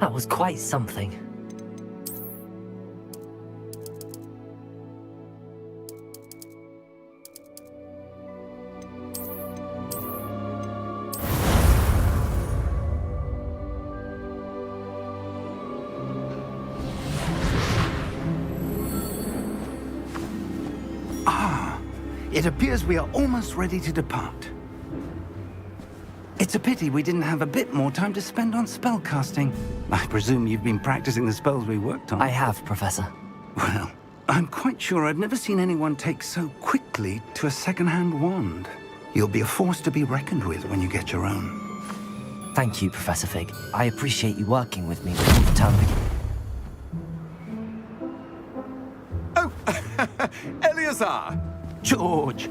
That was quite something. It appears we are almost ready to depart. It's a pity we didn't have a bit more time to spend on spellcasting. I presume you've been practicing the spells we worked on. I have, Professor. Well, I'm quite sure I've never seen anyone take so quickly to a second-hand wand. You'll be a force to be reckoned with when you get your own. Thank you, Professor Fig. I appreciate you working with me before the term begins. Oh, Eleazar! George,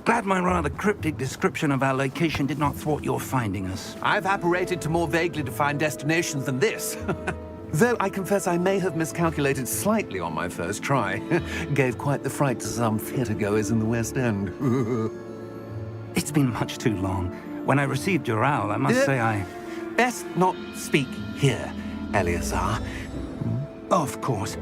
glad my rather cryptic description of our location did not thwart your finding us. I've apparated to more vaguely defined destinations than this. Though I confess I may have miscalculated slightly on my first try. Gave quite the fright to some theatre-goers in the West End. It's been much too long. When I received your owl, I must say I... Best not speak here, Eleazar. Of course.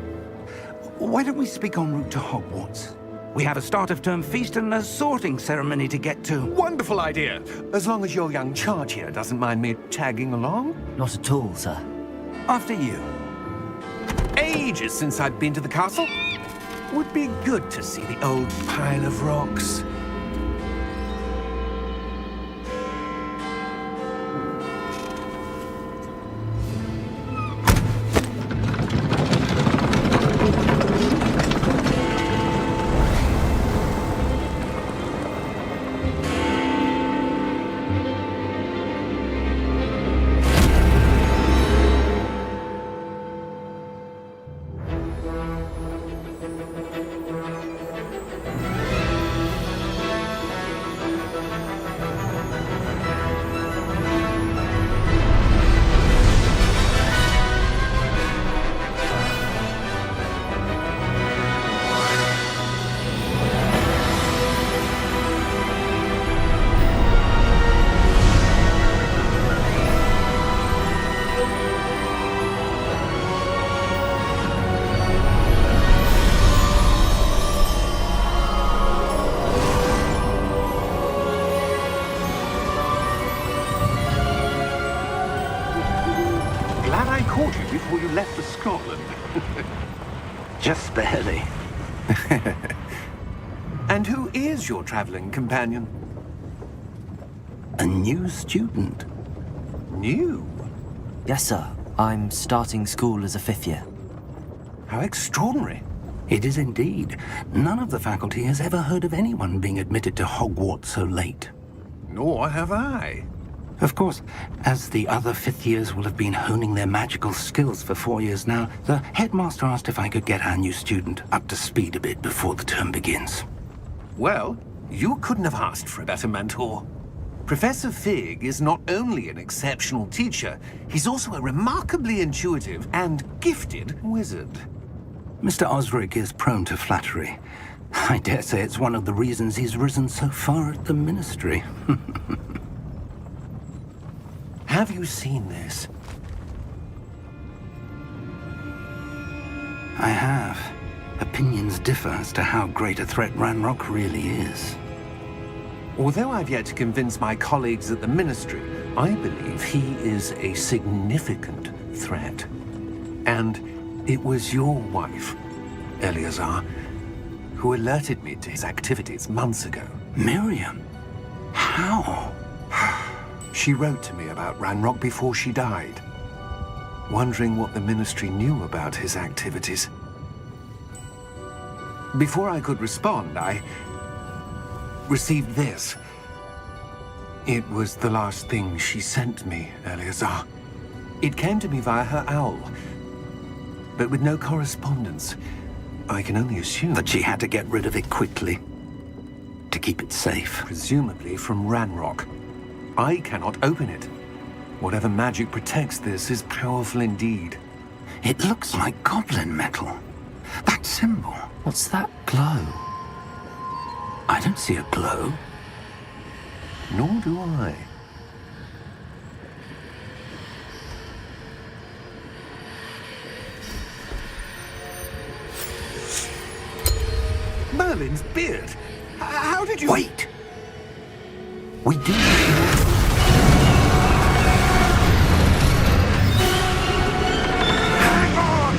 Why don't we speak en route to Hogwarts? We have a start-of-term feast and a sorting ceremony to get to. Wonderful idea! As long as your young charge here doesn't mind me tagging along. Not at all, sir. After you. Ages since I've been to the castle. Would be good to see the old pile of rocks. Before you left for Scotland. Just barely. And who is your traveling companion? A new student. New? Yes, sir. I'm starting school as a 5th year. How extraordinary. It is indeed. None of the faculty has ever heard of anyone being admitted to Hogwarts so late. Nor have I. Of course, as the other 5th years will have been honing their magical skills for 4 years now, the headmaster asked if I could get our new student up to speed a bit before the term begins. Well, you couldn't have asked for a better mentor. Professor Fig is not only an exceptional teacher, he's also a remarkably intuitive and gifted wizard. Mr. Osric is prone to flattery. I dare say it's one of the reasons he's risen so far at the Ministry. Have you seen this? I have. Opinions differ as to how great a threat Ranrock really is. Although I've yet to convince my colleagues at the Ministry, I believe he is a significant threat. And it was your wife, Eleazar, who alerted me to his activities months ago. Miriam? How? She wrote to me about Ranrock before she died, wondering what the Ministry knew about his activities. Before I could respond, I received this. It was the last thing she sent me, Eleazar. It came to me via her owl, but with no correspondence. I can only assume That she had to get rid of it quickly, to keep it safe. presumably from Ranrock. I cannot open it. Whatever magic protects this is powerful indeed. It looks like goblin metal. That symbol. What's that glow? I don't see a glow. Nor do I. Merlin's beard! How did you... Wait! We do... Hang on!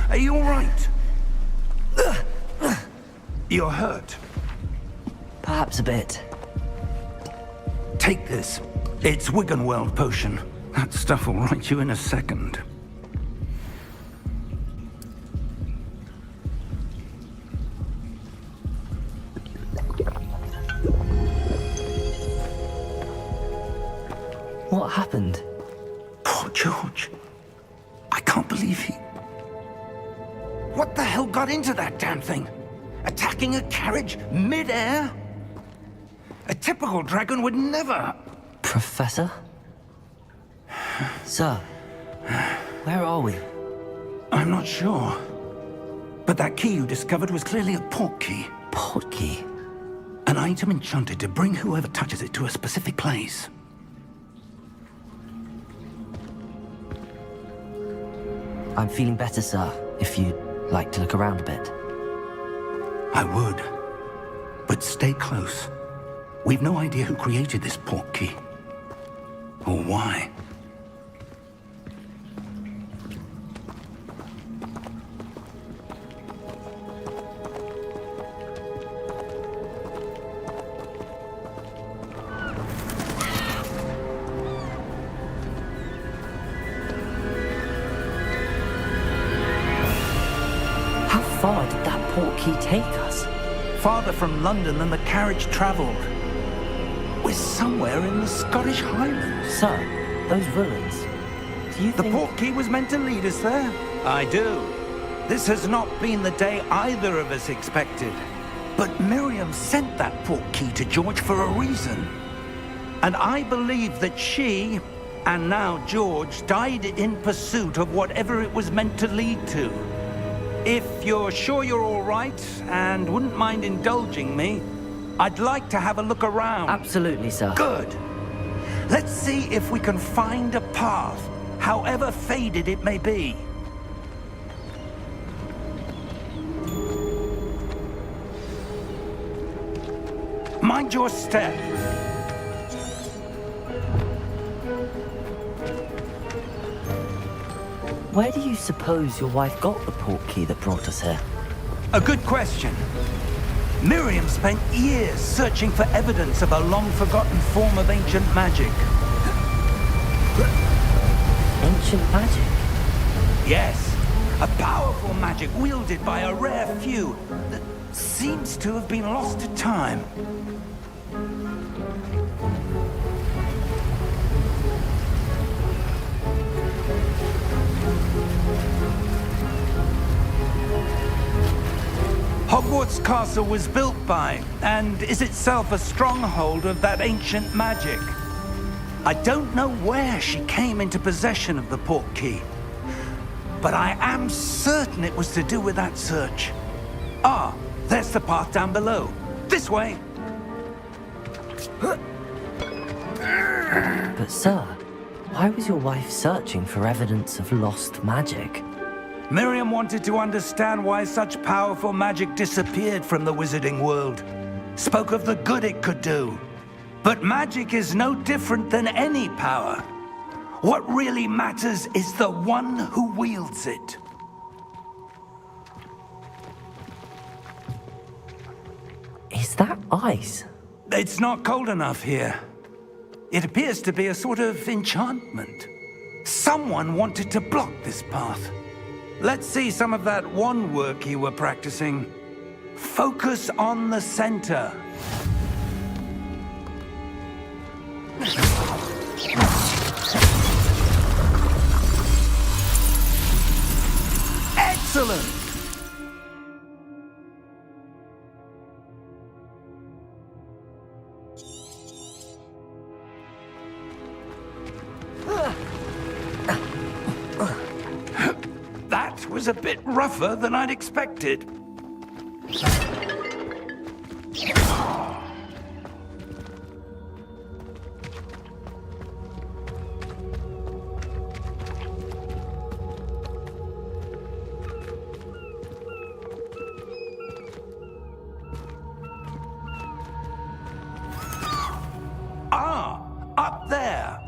Are you all right? You're hurt. Perhaps a bit. Take this. It's Wiggenweld potion. That stuff will right you in a second. What happened? Poor George. I can't believe he... What the hell got into that damn thing? Attacking a carriage mid-air? A typical dragon would never... Professor? Sir, where are we? I'm not sure. But that key you discovered was clearly a port key. Port key? An item enchanted to bring whoever touches it to a specific place. I'm feeling better, sir, if you'd like to look around a bit. I would. But stay close. We've no idea who created this port key. Or why. How far did that port key take us? Farther from London than the carriage traveled. We're somewhere in the Scottish Highlands. Sir, those ruins. Do you The think... port key was meant to lead us there? I do. This has not been the day either of us expected. But Miriam sent that port key to George for a reason. And I believe that she, and now George, died in pursuit of whatever it was meant to lead to. If you're sure you're all right, and wouldn't mind indulging me, I'd like to have a look around. Absolutely, sir. Good. Let's see if we can find a path, however faded it may be. Mind your step. Where do you suppose your wife got the port key that brought us here? A good question. Miriam spent years searching for evidence of a long-forgotten form of ancient magic. Ancient magic? Yes, a powerful magic wielded by a rare few that seems to have been lost to time. Hogwarts Castle was built by, and is itself a stronghold of that ancient magic. I don't know where she came into possession of the port key, but I am certain it was to do with that search. Ah, there's the path down below. This way. But sir, why was your wife searching for evidence of lost magic? Miriam wanted to understand why such powerful magic disappeared from the wizarding world. Spoke of the good it could do. But magic is no different than any power. What really matters is the one who wields it. Is that ice? It's not cold enough here. It appears to be a sort of enchantment. Someone wanted to block this path. Let's see some of that wand work you were practicing. Focus on the center. Excellent! That was a bit rougher than I'd expected. Ah, up there.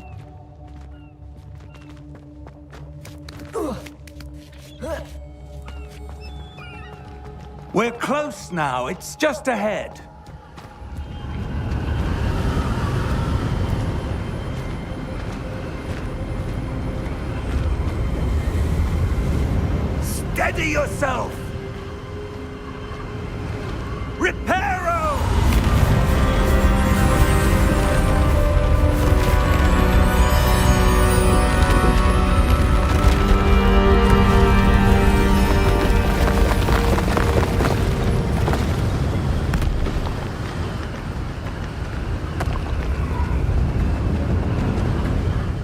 We're close now. It's just ahead. Steady yourself! Reparo!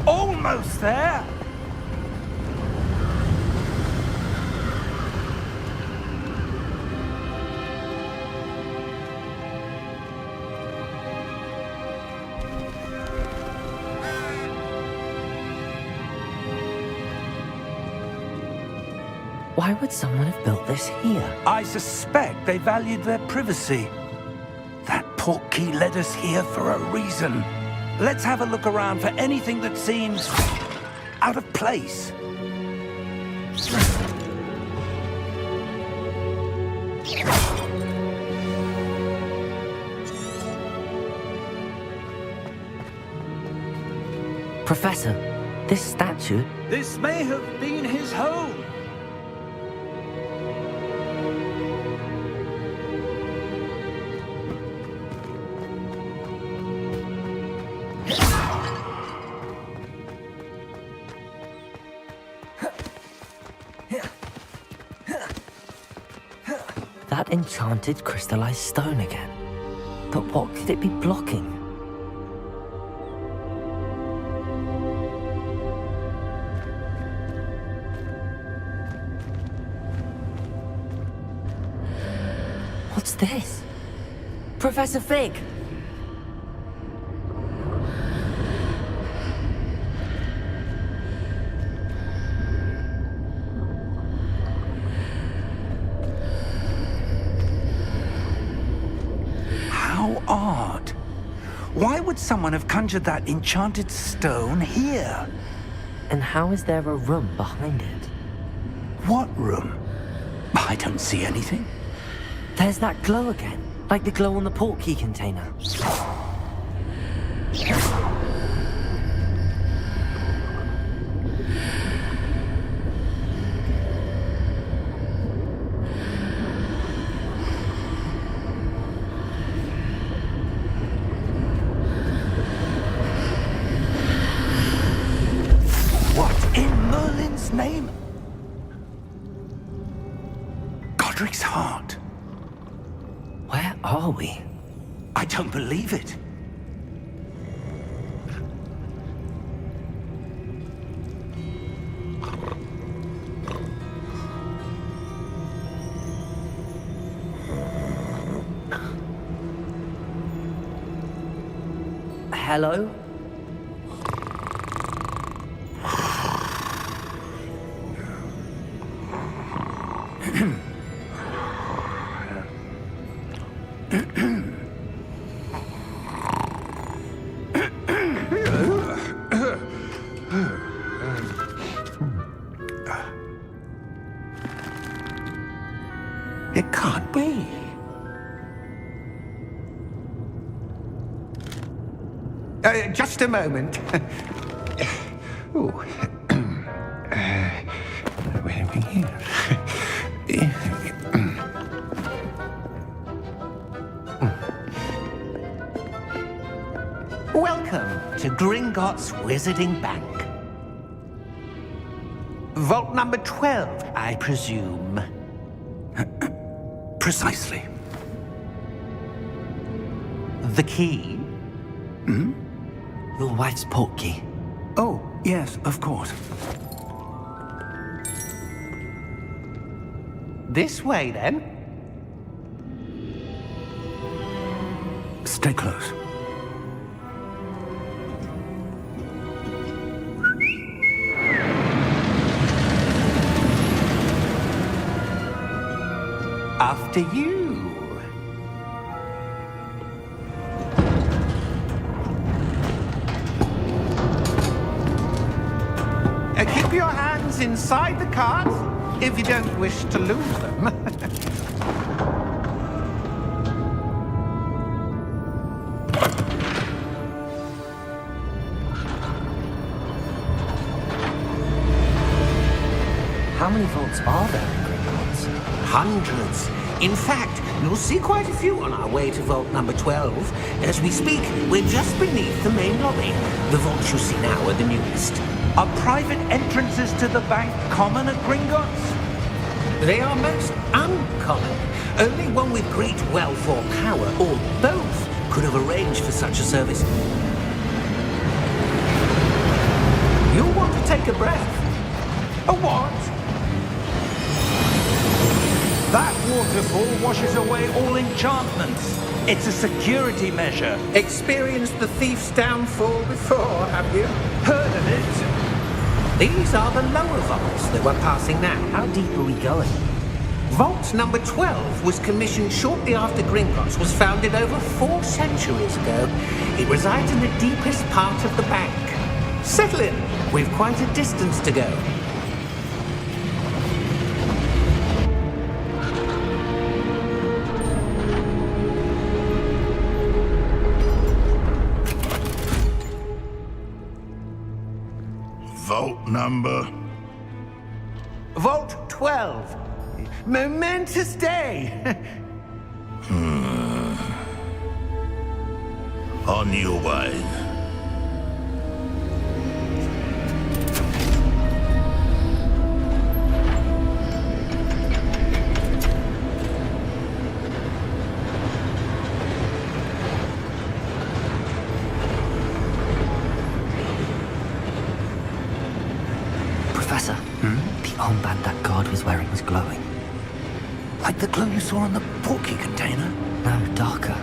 Almost there! Why would someone have built this here? I suspect they valued their privacy. That portkey led us here for a reason. Let's have a look around for anything that seems out of place. Professor, this statue... This may have been his home. That enchanted crystallized stone again. But what could it be blocking? What's this? Professor Fig! How odd. Why would someone have conjured that enchanted stone here? And how is there a room behind it? What room? I don't see anything. There's that glow again, like the glow on the portkey container. What in Merlin's name? Godric's heart. Where are we? I don't believe it. Hello? It can't be. Just a moment. Ooh. Where are we here? Welcome to Gringotts Wizarding Bank. Vault number 12, I presume. Precisely. The key? Your wife's portkey. Oh, yes, of course. This way, then. Stay close. After you. Keep your hands inside the cart if you don't wish to lose them. How many vaults are there in Gringotts? Hundreds. In fact, you'll see quite a few on our way to vault number 12. As we speak, we're just beneath the main lobby. The vaults you see now are the newest. Are private entrances to the bank common at Gringotts? They are most uncommon. Only one with great wealth or power, or both, could have arranged for such a service. You'll want to take a breath. A what? That waterfall washes away all enchantments. It's a security measure. Experienced the thief's downfall before, have you? Heard of it? These are the lower vaults that we're passing now. How deep are we going? Vault number 12 was commissioned shortly after Gringotts was founded over 4 centuries ago. It resides in the deepest part of the bank. Settle in. We've quite a distance to go. Vault number? Vault 12. Momentous day. On your way. Professor, the armband that guard was wearing was glowing. Like the glow you saw on the portkey container? No, darker.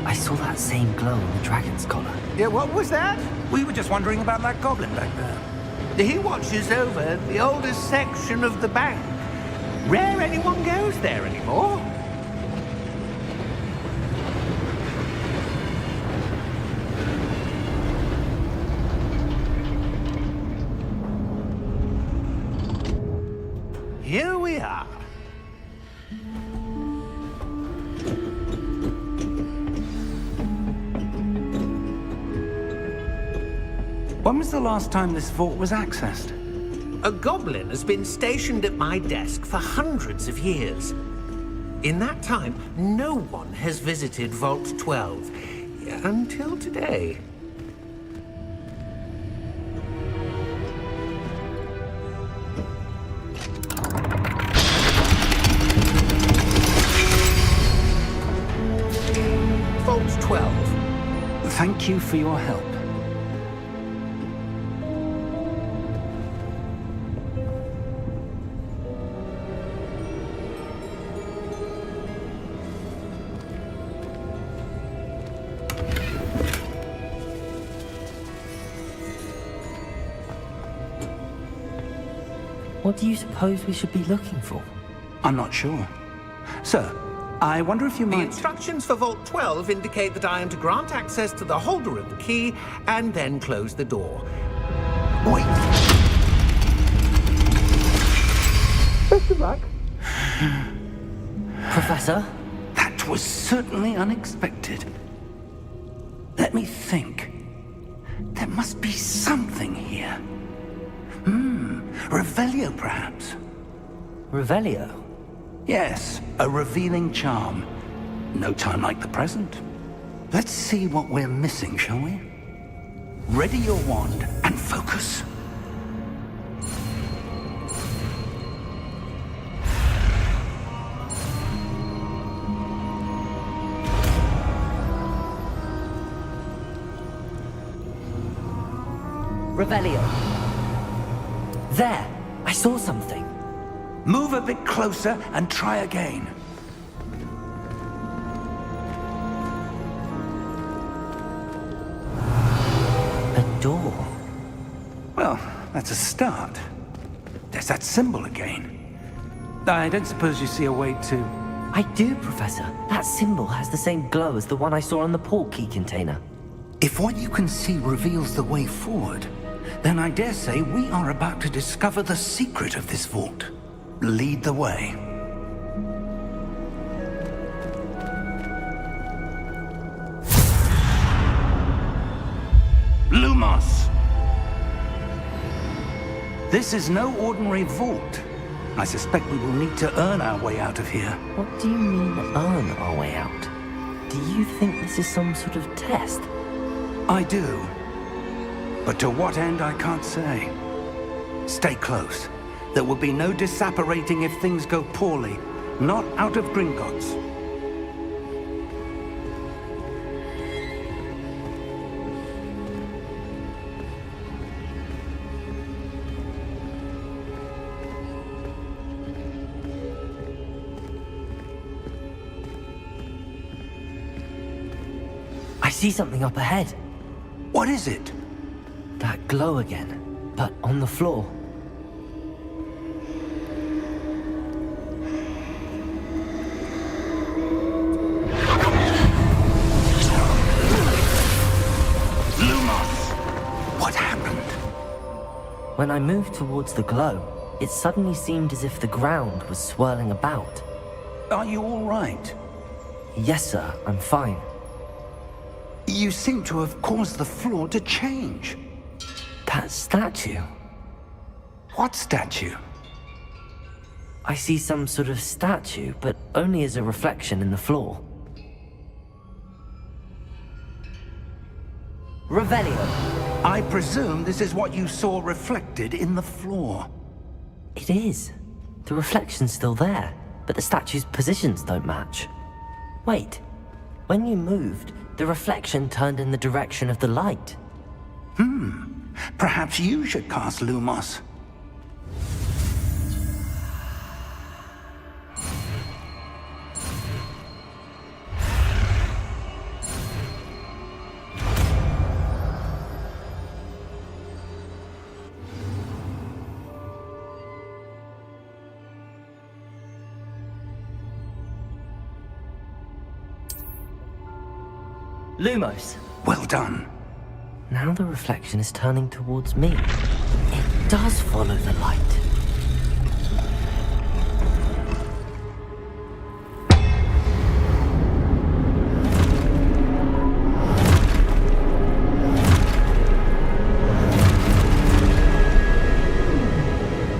I saw that same glow on the dragon's collar. Yeah, what was that? We were just wondering about that goblin back there. He watches over the oldest section of the bank. Rare anyone goes there anymore. Here we are. When was the last time this vault was accessed? A goblin has been stationed at my desk for hundreds of years. In that time, no one has visited Vault 12. Until today. Vault 12. Thank you for your help. What do you suppose we should be looking for? I'm not sure. Sir, I wonder if you The might... instructions for Vault 12 indicate that I am to grant access to the holder of the key and then close the door. Wait! Best of luck. Professor? That was certainly unexpected. Let me think. There must be something here. Revelio, perhaps? Revelio? Yes, a revealing charm. No time like the present. Let's see what we're missing, shall we? Ready your wand and focus. Revelio. There! I saw something. Move a bit closer and try again. A door. Well, that's a start. There's that symbol again. I don't suppose you see a way to... I do, Professor. That symbol has the same glow as the one I saw on the port key container. If what you can see reveals the way forward, then I dare say we are about to discover the secret of this vault. Lead the way. Lumos! This is no ordinary vault. I suspect we will need to earn our way out of here. What do you mean, earn our way out? Do you think this is some sort of test? I do. But to what end, I can't say. Stay close. There will be no disapparating if things go poorly. Not out of Gringotts. I see something up ahead. What is it? That glow again, but on the floor. Lumos! What happened? When I moved towards the glow, it suddenly seemed as if the ground was swirling about. Are you all right? Yes, sir, I'm fine. You seem to have caused the floor to change. That statue. What statue? I see some sort of statue, but only as a reflection in the floor. Revelio. I presume this is what you saw reflected in the floor. It is. The reflection's still there, but the statue's positions don't match. Wait. When you moved, the reflection turned in the direction of the light. Perhaps you should cast Lumos. Lumos. Well done. Now the reflection is turning towards me. It does follow the light.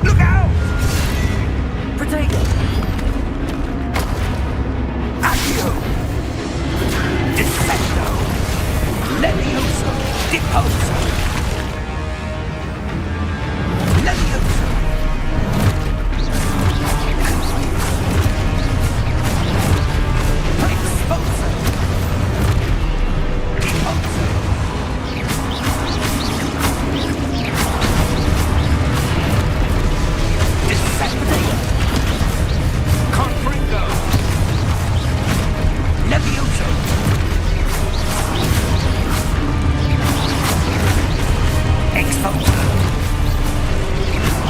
Look out! Protego! Accio! Defendo! Levioso! Deposo! Levioso! Exposo! Deposo! Defendo! Confringo! Levioso! Exposo!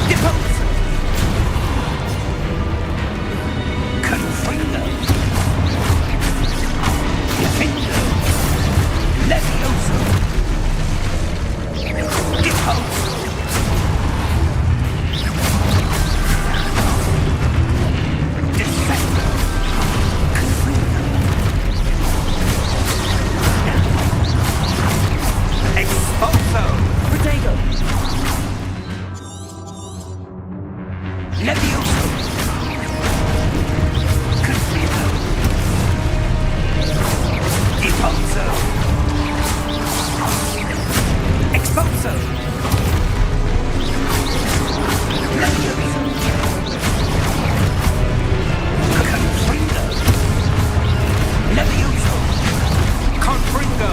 Deposo! Confringo! Defendo! Levioso! Deposo! Defendo! Levioso! Confringo! Impulso! Expulso! Levioso! Confringo! Levioso! Confringo!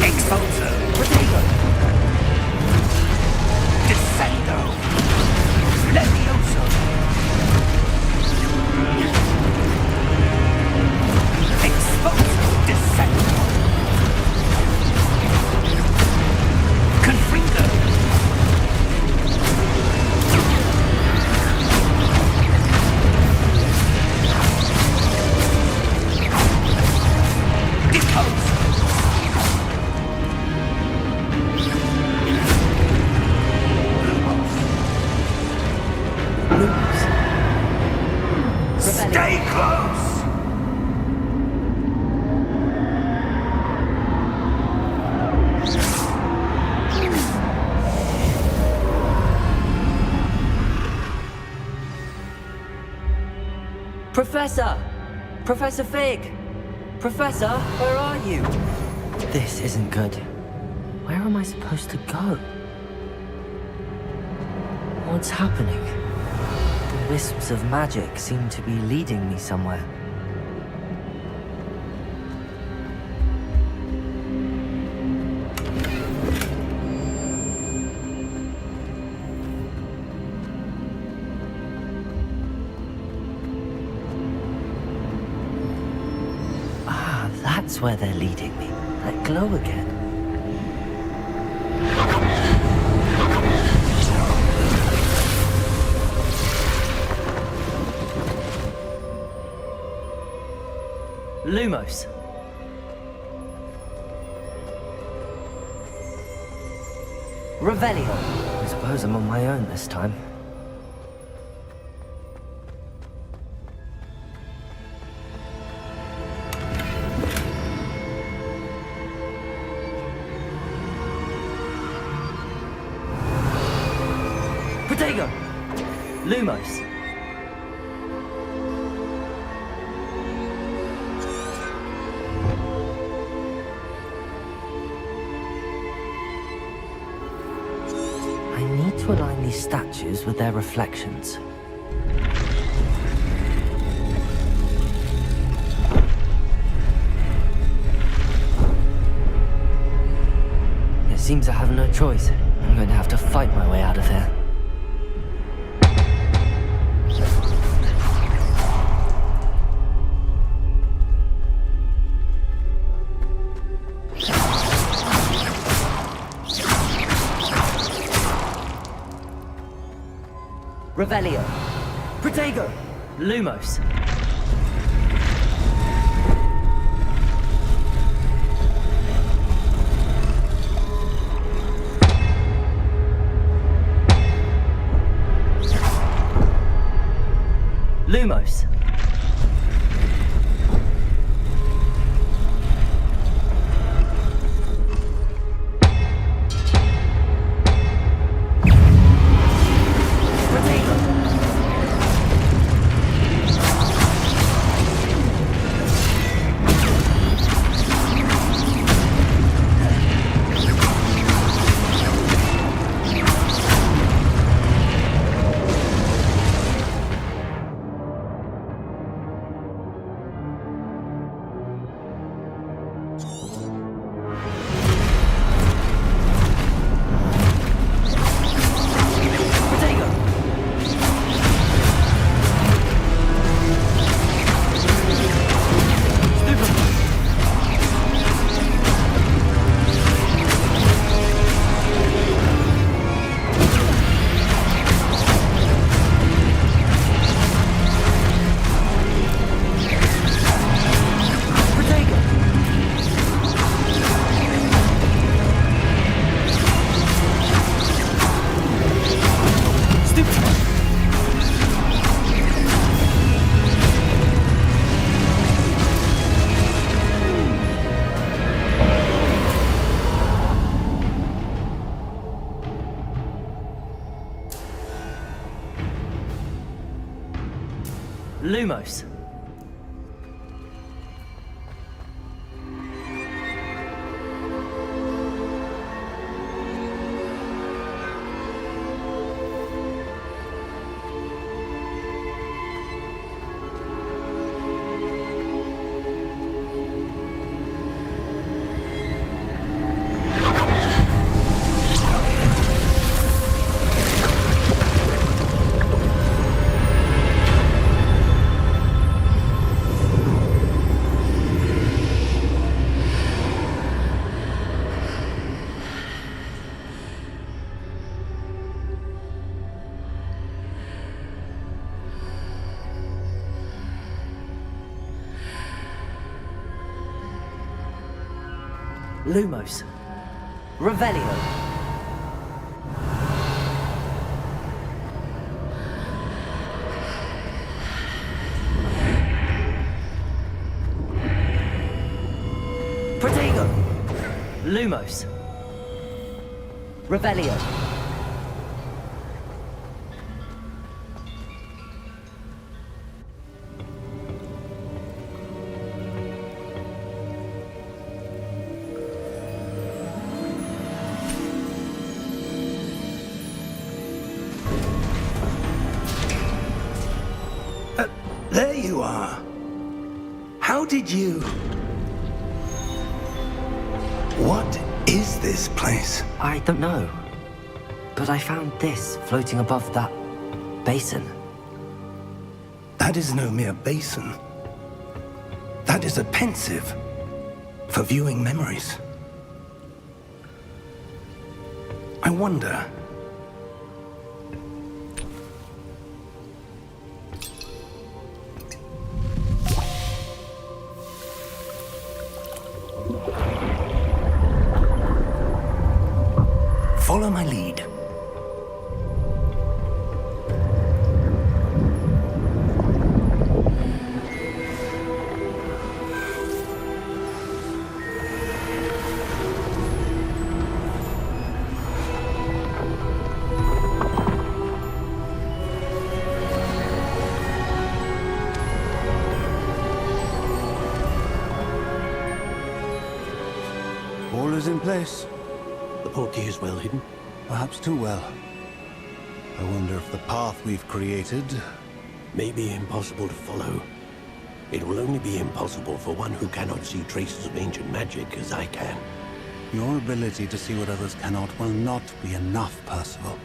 Expulso! Protego! Descendo! Levioso! Expulso! Descendo! Confringo! Depose! Stay close! Professor! Professor Fig! Professor, where are you? This isn't good. Where am I supposed to go? What's happening? The wisps of magic seem to be leading me somewhere. Ah, that's where they're leading me. That glow again. Lumos. Revelio. I suppose I'm on my own this time. Protego. Lumos. To align these statues with their reflections. It seems I have no choice. I'm going to have to fight my way out of here. Revelio. Protego. Lumos. Lumos. Lumos. Lumos. Revelio. Protego. Lumos. Revelio. There you are. How did you... What is this place? I don't know. But I found this floating above that basin. That is no mere basin. That is a pensive for viewing memories. I wonder... Follow my lead. All is in place. The portkey is well hidden. Perhaps too well. I wonder if the path we've created... May be impossible to follow. It will only be impossible for one who cannot see traces of ancient magic as I can. Your ability to see what others cannot will not be enough, Percival.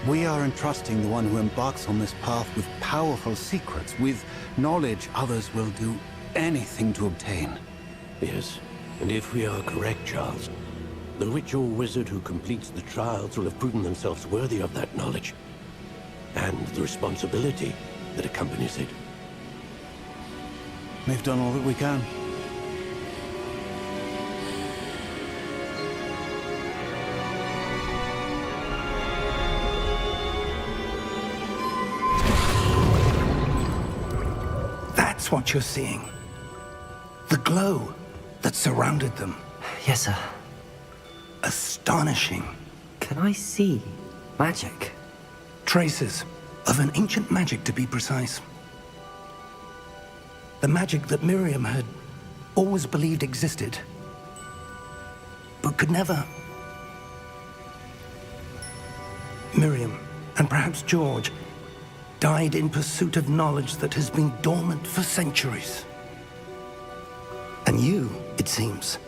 We are entrusting the one who embarks on this path with powerful secrets, with knowledge others will do anything to obtain. Yes, and if we are correct, Charles, the witch or wizard who completes the trials will have proven themselves worthy of that knowledge, and the responsibility that accompanies it. We've done all that we can. That's what you're seeing. The glow that surrounded them. Yes, sir. Astonishing. Can I see magic? Traces of an ancient magic, to be precise. The magic that Miriam had always believed existed, but could never. Miriam, and perhaps George, died in pursuit of knowledge that has been dormant for centuries. And you, it seems,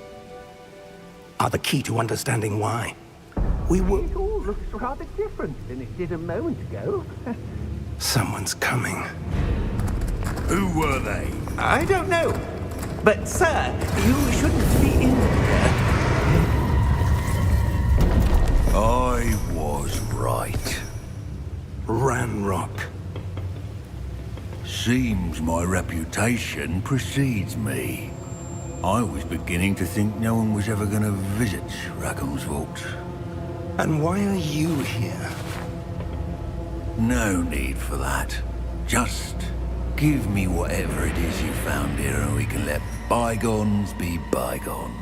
are the key to understanding why. We were... It all looks rather different than it did a moment ago. Someone's coming. Who were they? I don't know. But, sir, you shouldn't be in here. I was right. Ranrock. Seems my reputation precedes me. I was beginning to think no one was ever going to visit Rackham's vault. And why are you here? No need for that. Just give me whatever it is you found here and we can let bygones be bygones.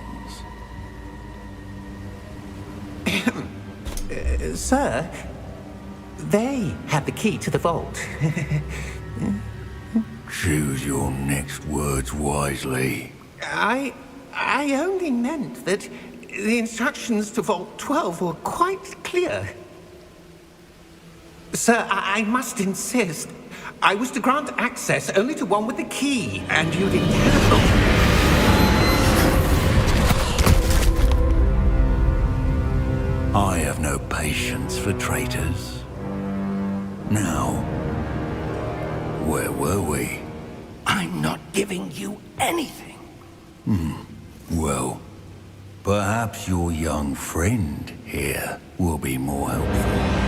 Sir, they had the key to the vault. Choose your next words wisely. I only meant that the instructions to Vault 12 were quite clear. Sir, I must insist. I was to grant access only to one with the key, and you didn't have... I have no patience for traitors. Now, where were we? I'm not giving you anything. Well, perhaps your young friend here will be more helpful.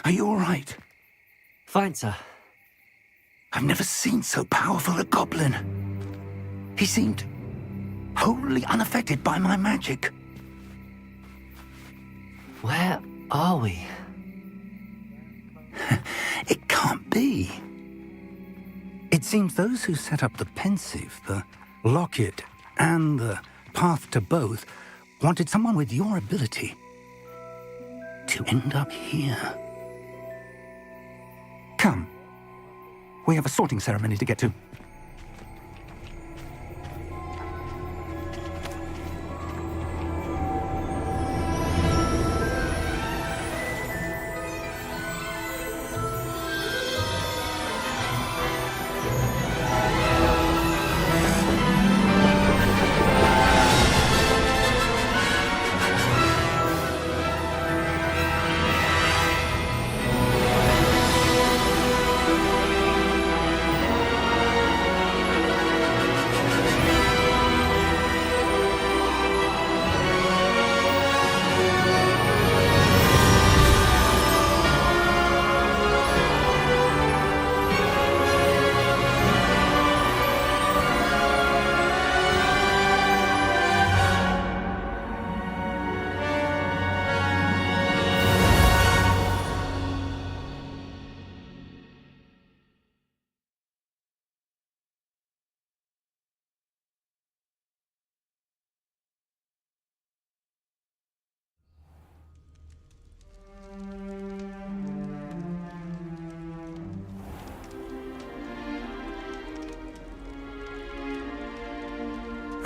Are you all right? Fine, sir. I've never seen so powerful a goblin. He seemed wholly unaffected by my magic. Where are we? It can't be. It seems those who set up the pensive, the locket, and the path to both wanted someone with your ability to end up here. Come. We have a sorting ceremony to get to.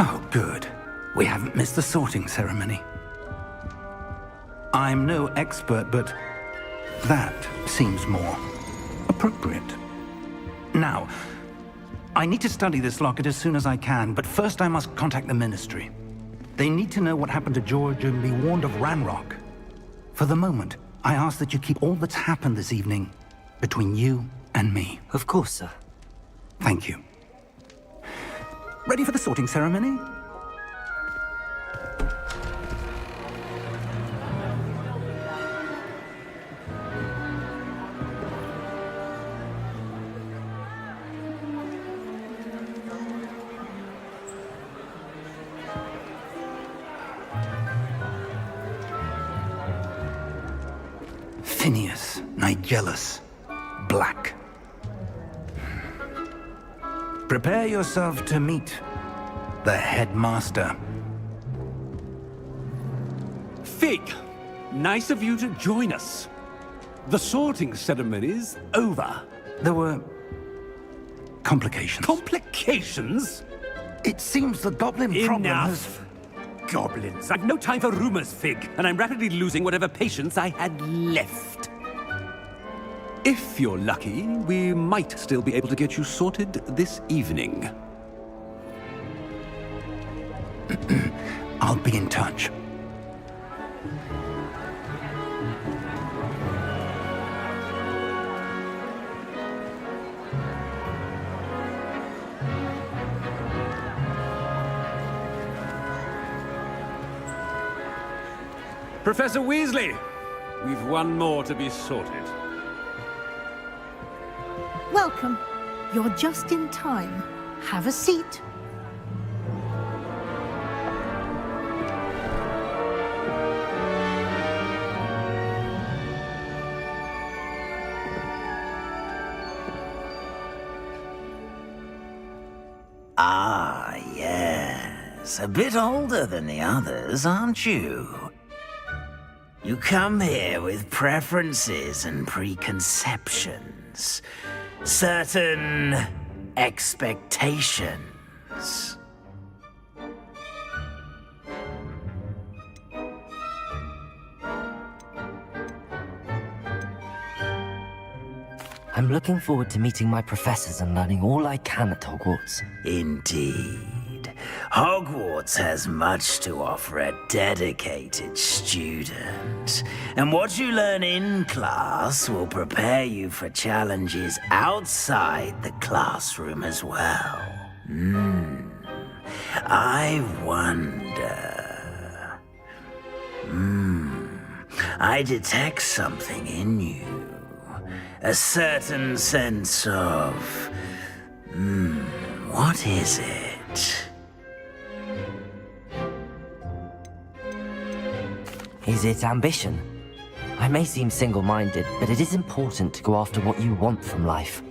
Oh, good. We haven't missed the sorting ceremony. I'm no expert, but that seems more appropriate. Now, I need to study this locket as soon as I can, but first I must contact the Ministry. They need to know what happened to George and be warned of Ranrock. For the moment, I ask that you keep all that's happened this evening between you and me. Of course, sir. Thank you. Ready for the sorting ceremony? Phineas, Nigellus, Black. Prepare yourself to meet the headmaster. Fig, nice of you to join us. The sorting ceremony's over. There were complications. Complications? It seems the goblin problem has... Enough. goblins! I've no time for rumors, Fig, and I'm rapidly losing whatever patience I had left. If you're lucky, we might still be able to get you sorted this evening. I'll be in touch. Professor Weasley, we've one more to be sorted. Welcome. You're just in time. Have a seat. Ah, yes. A bit older than the others, aren't you? You come here with preferences and preconceptions. Certain expectations. I'm looking forward to meeting my professors and learning all I can at Hogwarts. Indeed. Hogwarts has much to offer a dedicated student. And what you learn in class will prepare you for challenges outside the classroom as well. I wonder... I detect something in you. A certain sense of... what is it? Is it ambition? I may seem single-minded, but it is important to go after what you want from life.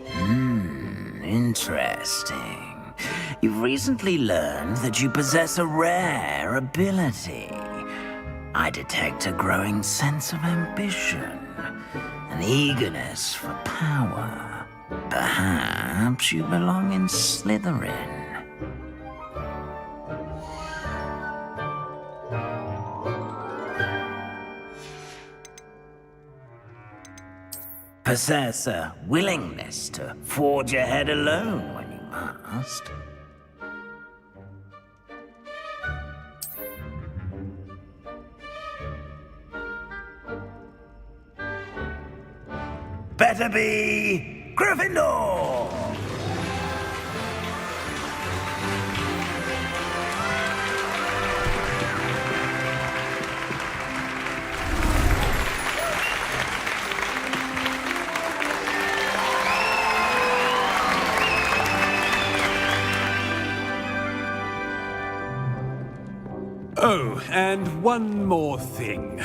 Interesting. You've recently learned that you possess a rare ability. I detect a growing sense of ambition. An eagerness for power. Perhaps you belong in Slytherin. Possess a willingness to forge ahead alone when you must. Better be Gryffindor! Oh, and one more thing.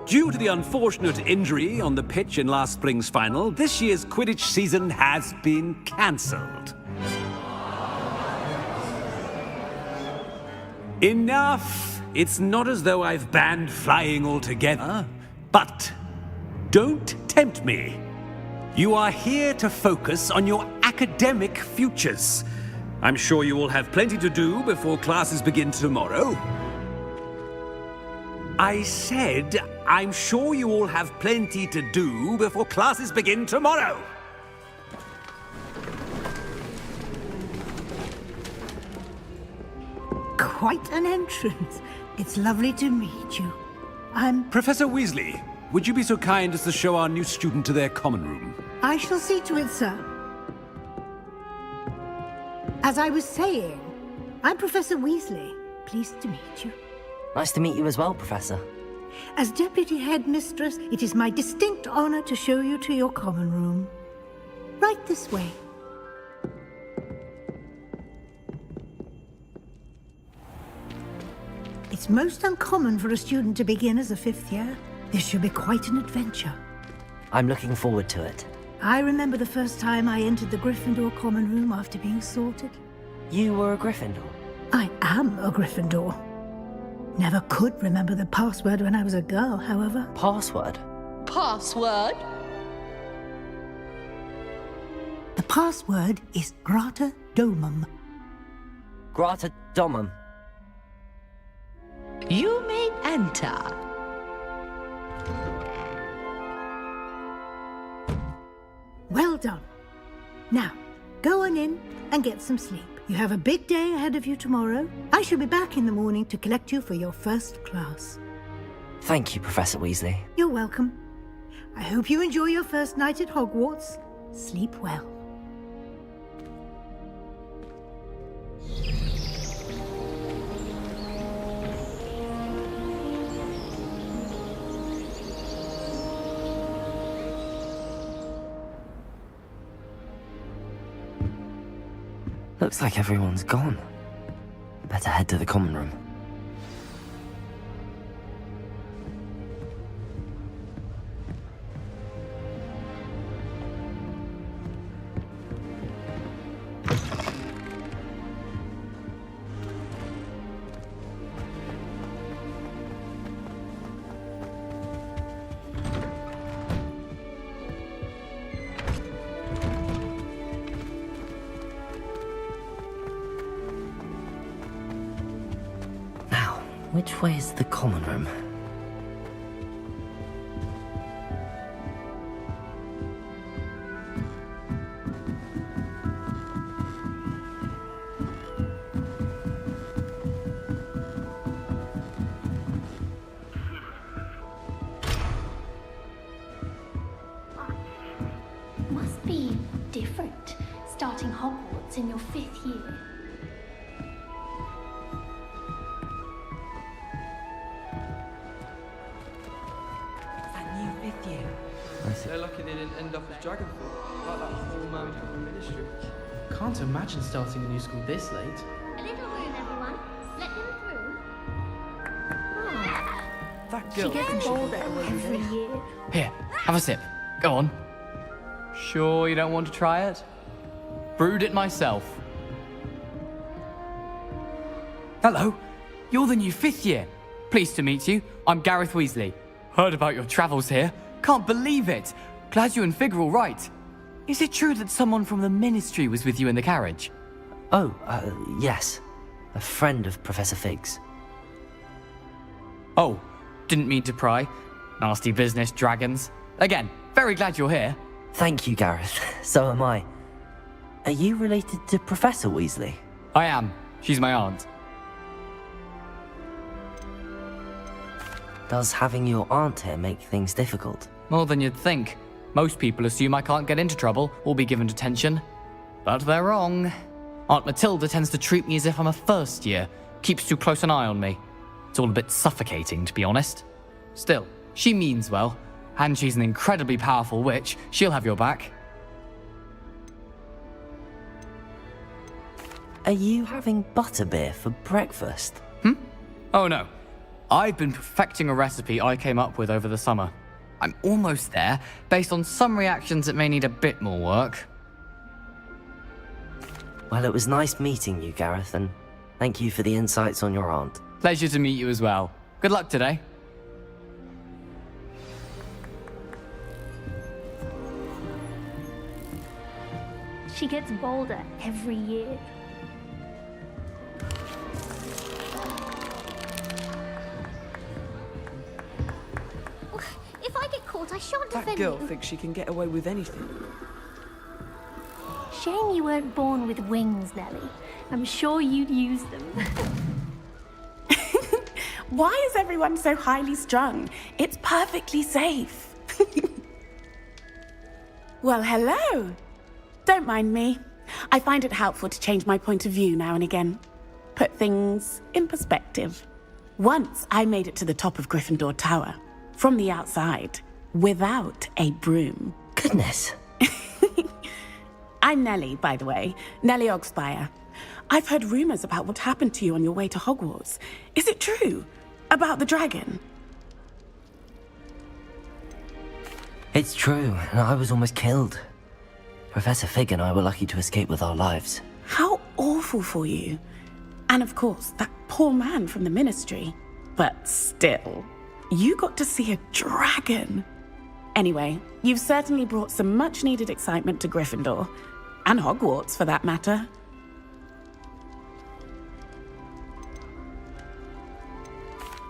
Due to the unfortunate injury on the pitch in last spring's final, this year's Quidditch season has been cancelled. Enough! It's not as though I've banned flying altogether, but don't tempt me. You are here to focus on your academic futures. I'm sure you will have plenty to do before classes begin tomorrow. I said, I'm sure you all have plenty to do before classes begin tomorrow. Quite an entrance. It's lovely to meet you. Professor Weasley, would you be so kind as to show our new student to their common room? I shall see to it, sir. As I was saying, I'm Professor Weasley. Pleased to meet you. Nice to meet you as well, Professor. As Deputy Headmistress, it is my distinct honor to show you to your common room. Right this way. It's most uncommon for a student to begin as a fifth year. This should be quite an adventure. I'm looking forward to it. I remember the first time I entered the Gryffindor common room after being sorted. You were a Gryffindor? I am a Gryffindor. Never could remember the password when I was a girl, however. Password? Password? The password is Grata Domum. Grata Domum. You may enter. Well done. Now, go on in and get some sleep. You have a big day ahead of you tomorrow. I shall be back in the morning to collect you for your first class. Thank you, Professor Weasley. You're welcome. I hope you enjoy your first night at Hogwarts. Sleep well. Looks like everyone's gone. Better head to the common room. Which way is the common room? Must be different, starting Hogwarts in your 5th year. They're lucky they didn't end up as Dragonfall, like that poor man from the Ministry. Can't imagine starting a new school this late. A little room, everyone. Let them through. That She girl gets thinks bolder every year. Here, have a sip. Go on. Sure you don't want to try it? Brewed it myself. Hello, you're the new 5th year. Pleased to meet you. I'm Gareth Weasley. Heard about your travels here. Can't believe it. Glad you and Fig are all right. Is it true that someone from the Ministry was with you in the carriage? Oh, yes. A friend of Professor Fig's. Oh, didn't mean to pry. Nasty business, dragons. Again, very glad you're here. Thank you, Gareth. So am I. Are you related to Professor Weasley? I am. She's my aunt. Does having your aunt here make things difficult? More than you'd think. Most people assume I can't get into trouble or be given detention. But they're wrong. Aunt Matilda tends to treat me as if I'm a first year, keeps too close an eye on me. It's all a bit suffocating, to be honest. Still, she means well, and she's an incredibly powerful witch. She'll have your back. Are you having butterbeer for breakfast? Oh no. I've been perfecting a recipe I came up with over the summer. I'm almost there. Based on some reactions, it may need a bit more work. Well, it was nice meeting you, Gareth, and thank you for the insights on your aunt. Pleasure to meet you as well. Good luck today. She gets bolder every year. If I get caught, I shan't That defend girl you. thinks she can get away with anything. Shame you weren't born with wings, Nellie. I'm sure you'd use them. Why is everyone so highly strung? It's perfectly safe. Well, hello. Don't mind me. I find it helpful to change my point of view now and again. Put things in perspective. Once I made it to the top of Gryffindor Tower, from the outside, without a broom. Goodness. I'm Nellie, by the way. Nellie Ogspire. I've heard rumors about what happened to you on your way to Hogwarts. Is it true? About the dragon? It's true, and I was almost killed. Professor Fig and I were lucky to escape with our lives. How awful for you. And of course, that poor man from the Ministry. But still, you got to see a dragon. Anyway, you've certainly brought some much-needed excitement to Gryffindor. And Hogwarts, for that matter.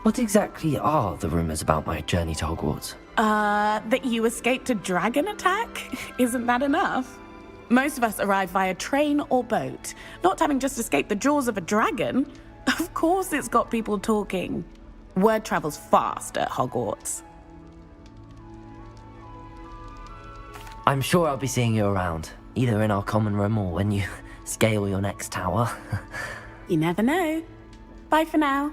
What exactly are the rumors about my journey to Hogwarts? That you escaped a dragon attack? Isn't that enough? Most of us arrive via train or boat, not having just escaped the jaws of a dragon. Of course it's got people talking. Word travels fast at Hogwarts. I'm sure I'll be seeing you around, either in our common room or when you scale your next tower. You never know. Bye for now.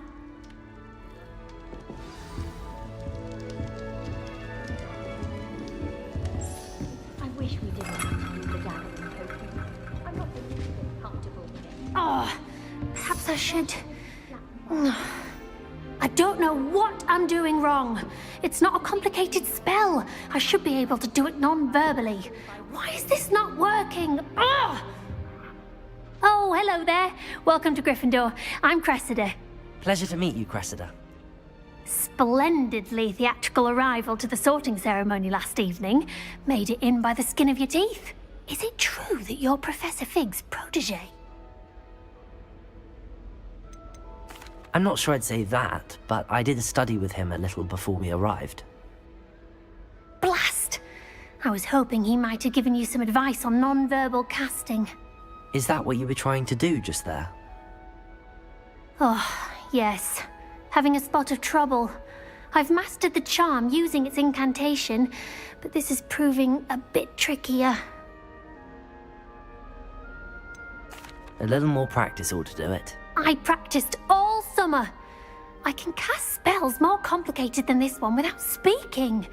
I wish we didn't have to use the gathering token. I'm not the least bit comfortable with it. Oh, perhaps I should. I don't know what I'm doing wrong. It's not a complicated spell. I should be able to do it non-verbally. Why is this not working? Oh, hello there. Welcome to Gryffindor. I'm Cressida. Pleasure to meet you, Cressida. Splendidly theatrical arrival to the sorting ceremony last evening. Made it in by the skin of your teeth. Is it true that you're Professor Fig's protege? I'm not sure I'd say that, but I did study with him a little before we arrived. Blast! I was hoping he might have given you some advice on non-verbal casting. Is that what you were trying to do just there? Oh, yes. Having a spot of trouble. I've mastered the charm using its incantation, but this is proving a bit trickier. A little more practice ought to do it. I practiced all summer. I can cast spells more complicated than this one without speaking.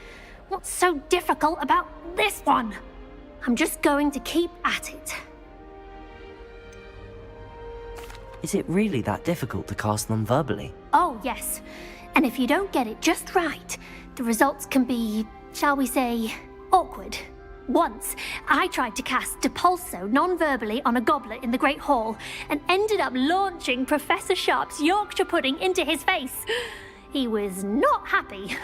What's so difficult about this one? I'm just going to keep at it. Is it really that difficult to cast non-verbally? Oh, yes. And if you don't get it just right, the results can be, shall we say, awkward. Once, I tried to cast Depulso non-verbally on a goblet in the Great Hall and ended up launching Professor Sharp's Yorkshire pudding into his face. He was not happy.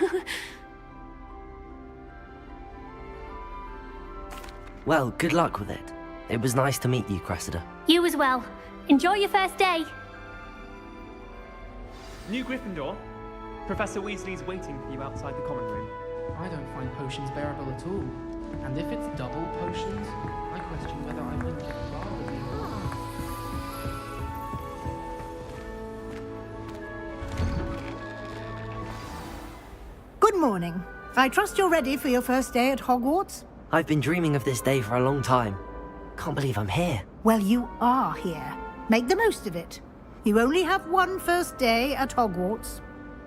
Well, good luck with it. It was nice to meet you, Cressida. You as well. Enjoy your first day. New Gryffindor. Professor Weasley's waiting for you outside the common room. I don't find potions bearable at all. And if it's double potions, I question whether I would rather be. Good morning. I trust you're ready for your first day at Hogwarts? I've been dreaming of this day for a long time. Can't believe I'm here. Well, you are here. Make the most of it. You only have one first day at Hogwarts.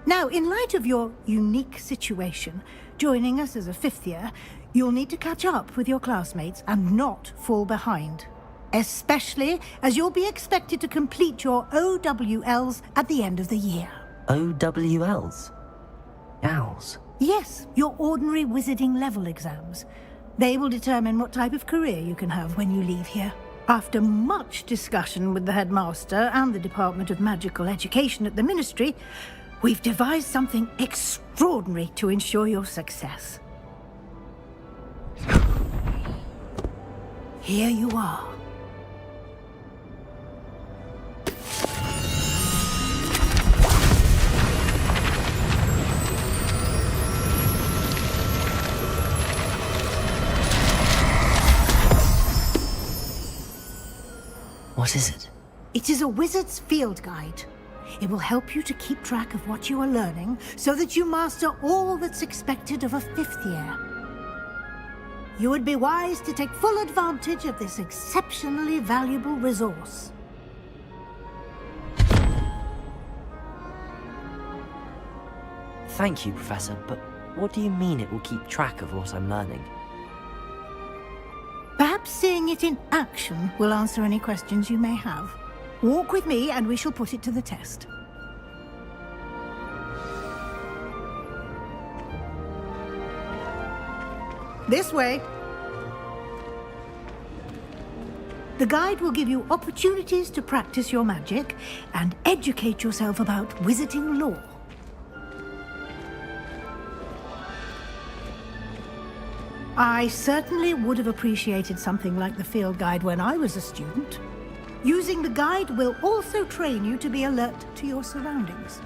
Now, in light of your unique situation, joining us as a fifth year, you'll need to catch up with your classmates and not fall behind. Especially as you'll be expected to complete your OWLs at the end of the year. OWLs? Owls? Yes, your ordinary wizarding level exams. They will determine what type of career you can have when you leave here. After much discussion with the headmaster and the Department of Magical Education at the Ministry, we've devised something extraordinary to ensure your success. Here you are. What is it? It is a wizard's field guide. It will help you to keep track of what you are learning so that you master all that's expected of a fifth year. You would be wise to take full advantage of this exceptionally valuable resource. Thank you, Professor, but what do you mean it will keep track of what I'm learning? Perhaps seeing it in action will answer any questions you may have. Walk with me and we shall put it to the test. This way. The guide will give you opportunities to practice your magic and educate yourself about wizarding lore. I certainly would have appreciated something like the field guide when I was a student. Using the guide will also train you to be alert to your surroundings.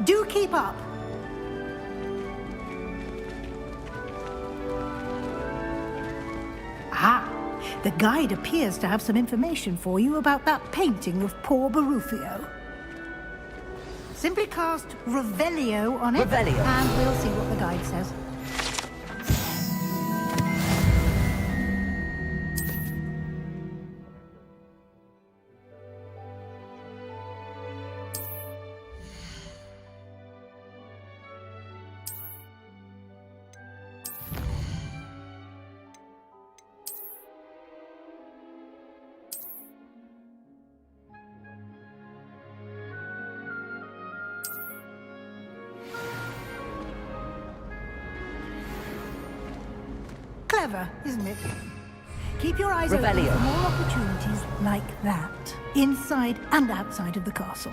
Do keep up. Ah, the guide appears to have some information for you about that painting of poor Barufio. Simply cast Revelio on it, Revelio. and we'll see what the guide says. Clever, isn't it? Keep your eyes open Revelio. for more opportunities like that, inside and outside of the castle.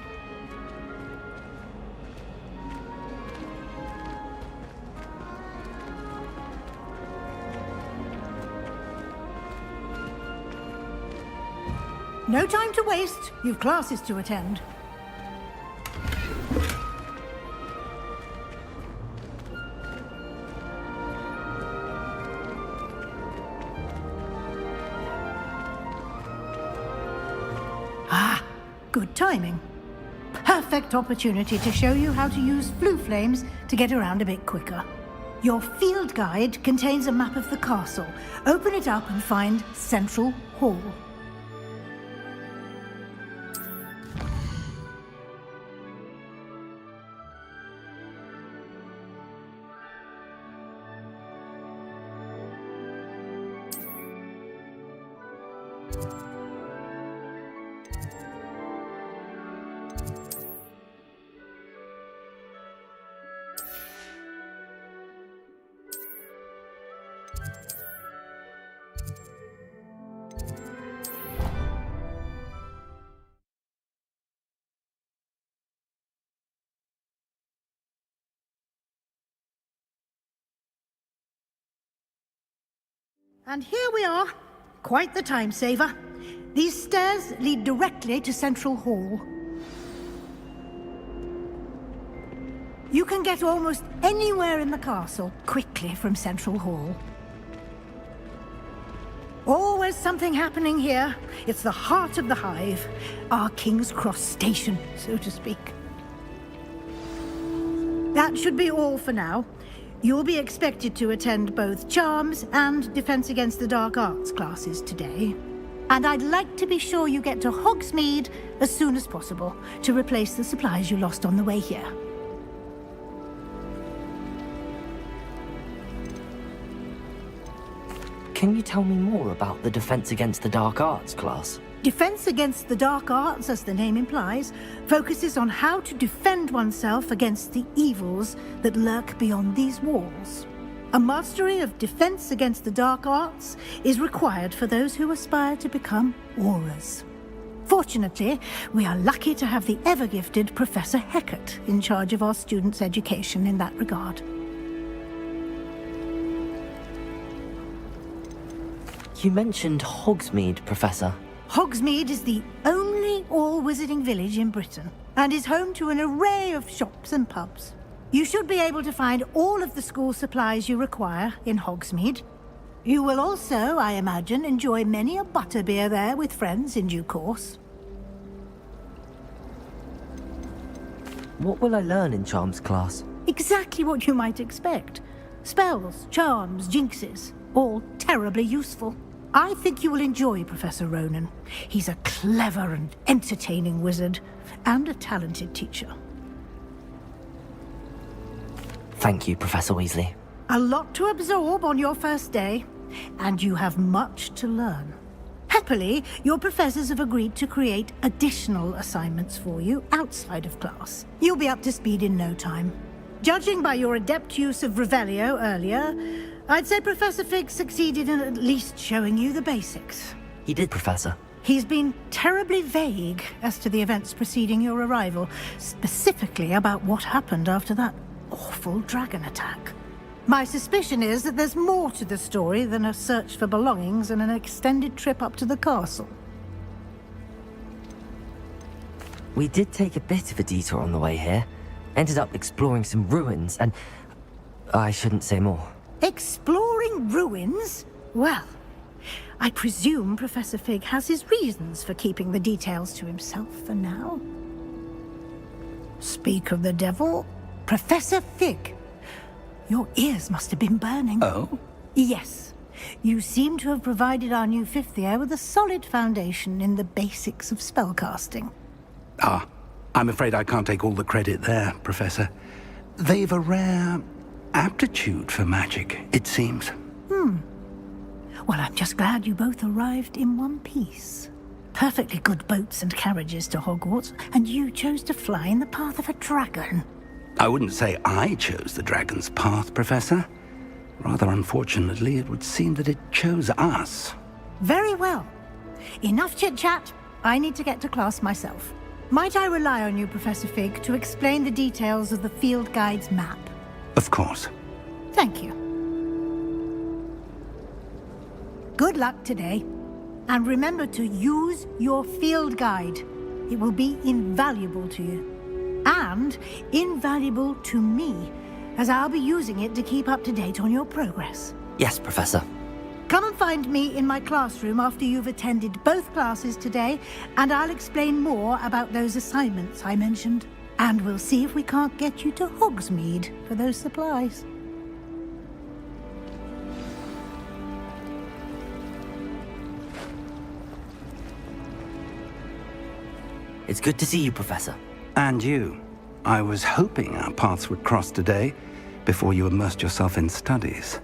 No time to waste. You've classes to attend. Ah, good timing. Perfect opportunity to show you how to use flue flames to get around a bit quicker. Your field guide contains a map of the castle. Open it up and find Central Hall. And here we are. Quite the time saver. These stairs lead directly to Central Hall. You can get almost anywhere in the castle quickly from Central Hall. Always something happening here. It's the heart of the hive. Our King's Cross station, so to speak. That should be all for now. You'll be expected to attend both Charms and Defense Against the Dark Arts classes today. And I'd like to be sure you get to Hogsmeade as soon as possible to replace the supplies you lost on the way here. Can you tell me more about the Defense Against the Dark Arts class? Defense Against the Dark Arts, as the name implies, focuses on how to defend oneself against the evils that lurk beyond these walls. A mastery of Defense Against the Dark Arts is required for those who aspire to become Aurors. Fortunately, we are lucky to have the ever-gifted Professor Hecat in charge of our students' education in that regard. You mentioned Hogsmeade, Professor. Hogsmeade is the only all-wizarding village in Britain and is home to an array of shops and pubs. You should be able to find all of the school supplies you require in Hogsmeade. You will also, I imagine, enjoy many a butterbeer there with friends in due course. What will I learn in Charms class? Exactly what you might expect. Spells, charms, jinxes, all terribly useful. I think you will enjoy Professor Ronan. He's a clever and entertaining wizard, and a talented teacher. Thank you, Professor Weasley. A lot to absorb on your first day, and you have much to learn. Happily, your professors have agreed to create additional assignments for you outside of class. You'll be up to speed in no time. Judging by your adept use of Revelio earlier, I'd say Professor Fig succeeded in at least showing you the basics. He did, Professor. He's been terribly vague as to the events preceding your arrival, specifically about what happened after that awful dragon attack. My suspicion is that there's more to the story than a search for belongings and an extended trip up to the castle. We did take a bit of a detour on the way here. Ended up exploring some ruins, and I shouldn't say more. Exploring ruins? Well, I presume Professor Fig has his reasons for keeping the details to himself for now. Speak of the devil, Professor Fig. Your ears must have been burning. Oh? Yes. You seem to have provided our new fifth year with a solid foundation in the basics of spellcasting. Ah, I'm afraid I can't take all the credit there, Professor. They've a rare aptitude for magic, it seems. Well, I'm just glad you both arrived in one piece. Perfectly good boats and carriages to Hogwarts, and you chose to fly in the path of a dragon. I wouldn't say I chose the dragon's path, Professor. Rather unfortunately, it would seem that it chose us. Very well. Enough chit-chat. I need to get to class myself. Might I rely on you, Professor Fig, to explain the details of the field guide's map? Of course. Thank you. Good luck today. And remember to use your field guide. It will be invaluable to you. And invaluable to me, as I'll be using it to keep up to date on your progress. Yes, Professor. Come and find me in my classroom after you've attended both classes today, and I'll explain more about those assignments I mentioned. And we'll see if we can't get you to Hogsmeade for those supplies. It's good to see you, Professor. And you. I was hoping our paths would cross today, before you immersed yourself in studies.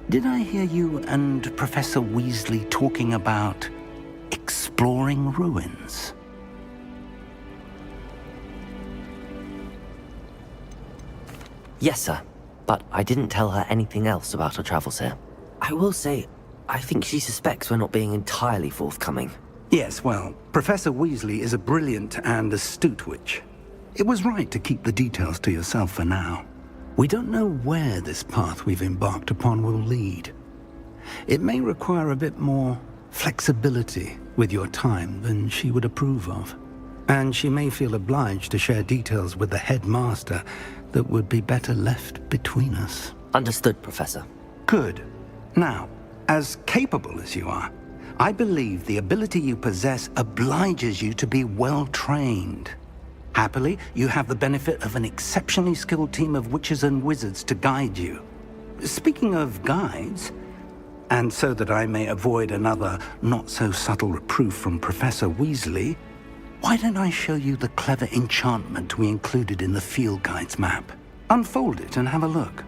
Did I hear you and Professor Weasley talking about exploring ruins? Yes, sir. But I didn't tell her anything else about her travels here. I will say, I think she suspects we're not being entirely forthcoming. Yes, well, Professor Weasley is a brilliant and astute witch. It was right to keep the details to yourself for now. We don't know where this path we've embarked upon will lead. It may require a bit more flexibility with your time than she would approve of. And she may feel obliged to share details with the headmaster that would be better left between us. Understood, Professor. Good. Now, as capable as you are, I believe the ability you possess obliges you to be well-trained. Happily, you have the benefit of an exceptionally skilled team of witches and wizards to guide you. Speaking of guides, and so that I may avoid another not-so-subtle reproof from Professor Weasley, why don't I show you the clever enchantment we included in the field guide's map? Unfold it and have a look.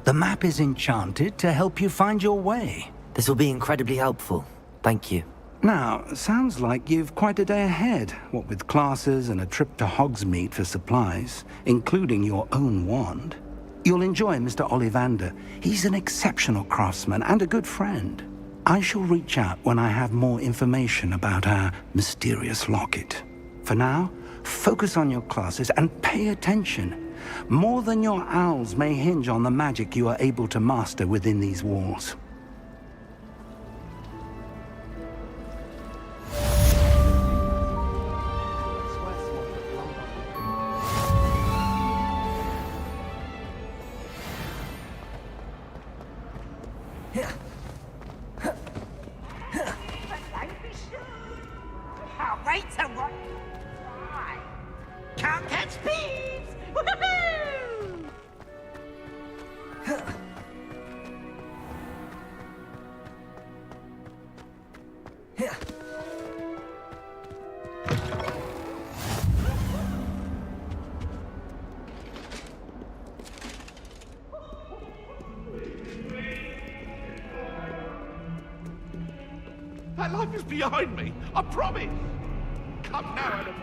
The map is enchanted to help you find your way. This will be incredibly helpful. Thank you. Now, sounds like you've quite a day ahead, what with classes and a trip to Hogsmeade for supplies, including your own wand. You'll enjoy Mr. Ollivander. He's an exceptional craftsman and a good friend. I shall reach out when I have more information about our mysterious locket. For now, focus on your classes and pay attention. More than your owls may hinge on the magic you are able to master within these walls. Can't catch speeds! Woohoo! That life is behind me, I promise. Come now, animal.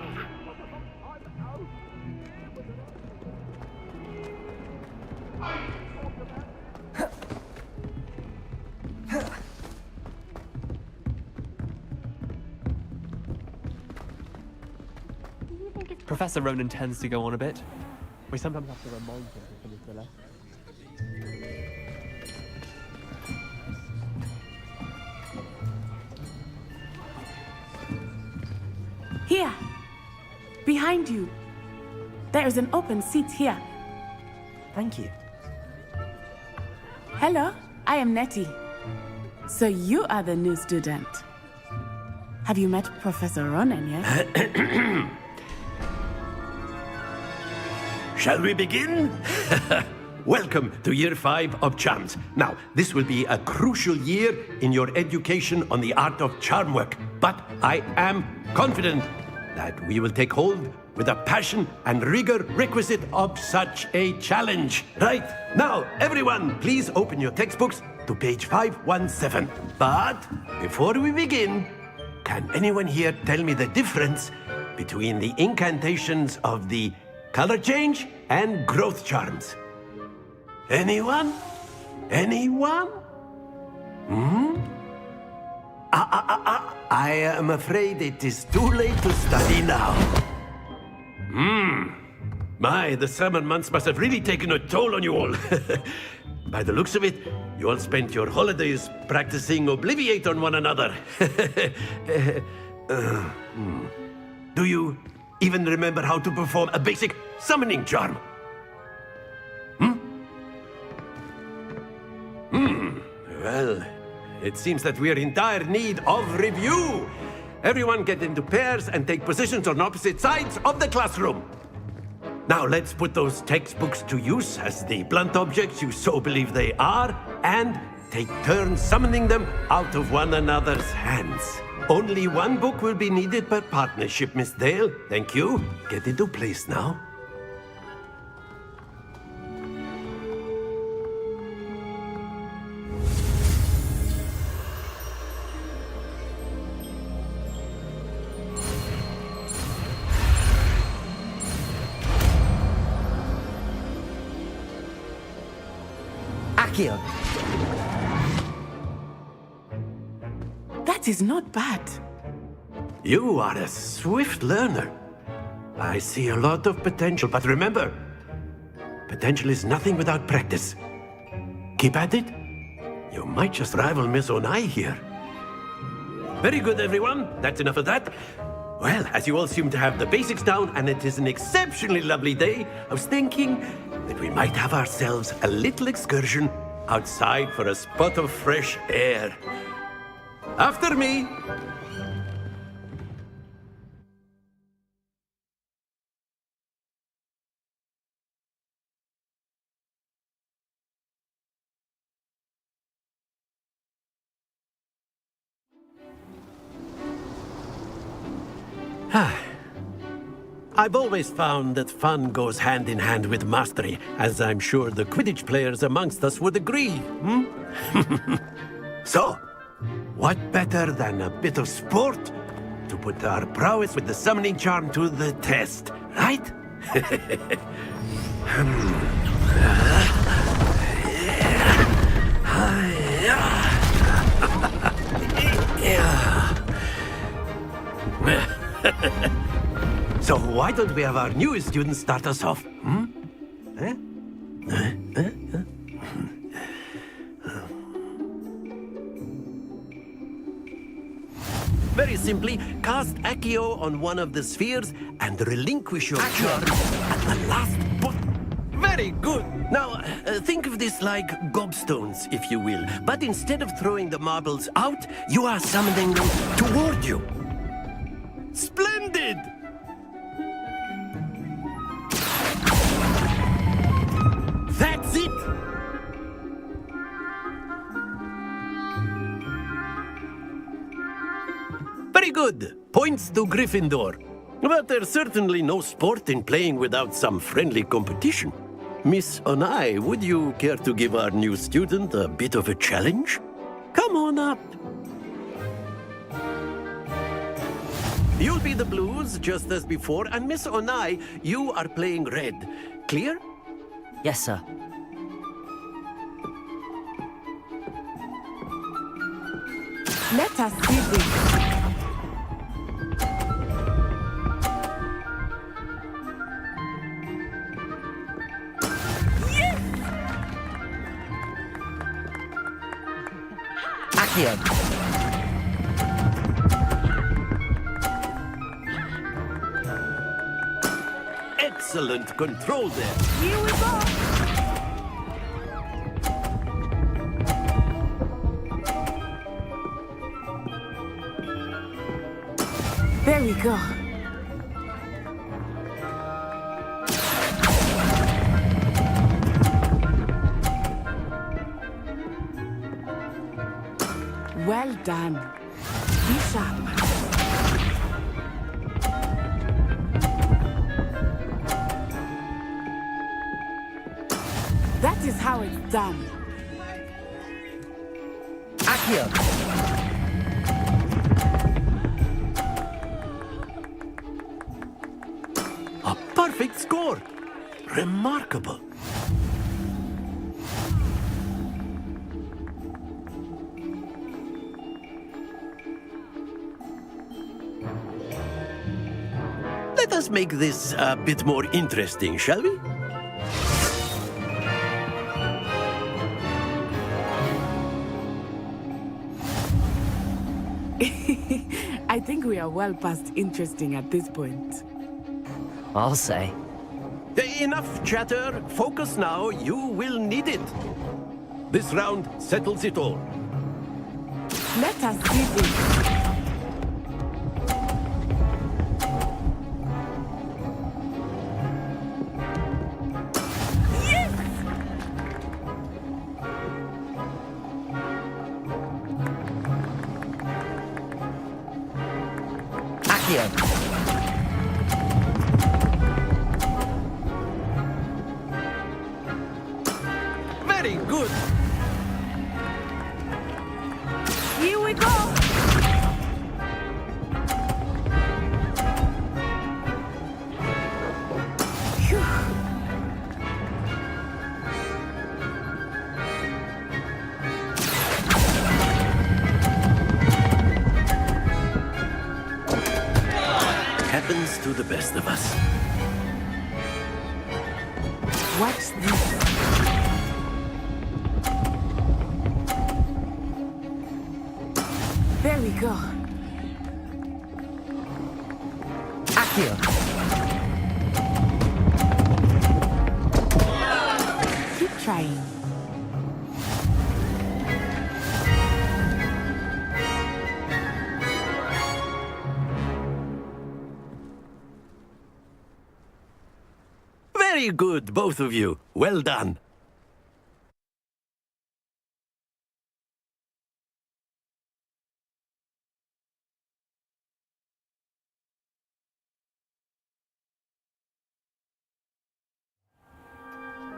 Professor Ronan tends to go on a bit. We sometimes have to remind him to finish the lesson. Here! Behind you! There is an open seat here. Thank you. Hello, I am Nettie. So you are the new student. Have you met Professor Ronan yet? Shall we begin? Welcome to Year 5 of Charms. Now, this will be a crucial year in your education on the art of charm work, but I am confident that we will take hold with the passion and rigor requisite of such a challenge. Right, now, everyone, please open your textbooks to page 517. But before we begin, can anyone here tell me the difference between the incantations of the color change and growth charms? Anyone? Anyone? I am afraid it is too late to study now. My, the summer months must have really taken a toll on you all. By the looks of it, you all spent your holidays practicing Obliviate on one another. Do you even remember how to perform a basic summoning charm? Well, it seems that we are in dire need of review. Everyone get into pairs and take positions on opposite sides of the classroom. Now let's put those textbooks to use as the blunt objects you so believe they are, and take turns summoning them out of one another's hands. Only one book will be needed per partnership, Miss Dale. Thank you. Get into place now. Akio. That is not bad. You are a swift learner. I see a lot of potential, but remember, potential is nothing without practice. Keep at it. You might just rival Miss Onai here. Very good, everyone. That's enough of that. Well, as you all seem to have the basics down, and it is an exceptionally lovely day, I was thinking that we might have ourselves a little excursion outside for a spot of fresh air. After me. I've always found that fun goes hand in hand with mastery, as I'm sure the Quidditch players amongst us would agree. So, what better than a bit of sport to put our prowess with the summoning charm to the test, right? So why don't we have our newest student start us off? Very simply, cast Accio on one of the spheres and relinquish your charge at the last button. Very good. Now, think of this like gobstones, if you will. But instead of throwing the marbles out, you are summoning them toward you. Splendid! That's it! Very good. Points to Gryffindor. But there's certainly no sport in playing without some friendly competition. Miss Onai, would you care to give our new student a bit of a challenge? Come on up. You'll be the blues, just as before, and Miss Onai, you are playing red. Clear? Yes, sir. Let us see this. Accio. Excellent control there. Here we go. There we go. Well done. Be sharp. That is how it's done. Accio. A perfect score. Remarkable. Let us make this a bit more interesting, shall we? I think we are well past interesting at this point. I'll say. Enough chatter. Focus now. You will need it. This round settles it all. Let us see this. Very good. Here we go. Happens to the best of us. Watch this. There we go. Accio. Keep trying. Very good, both of you. Well done.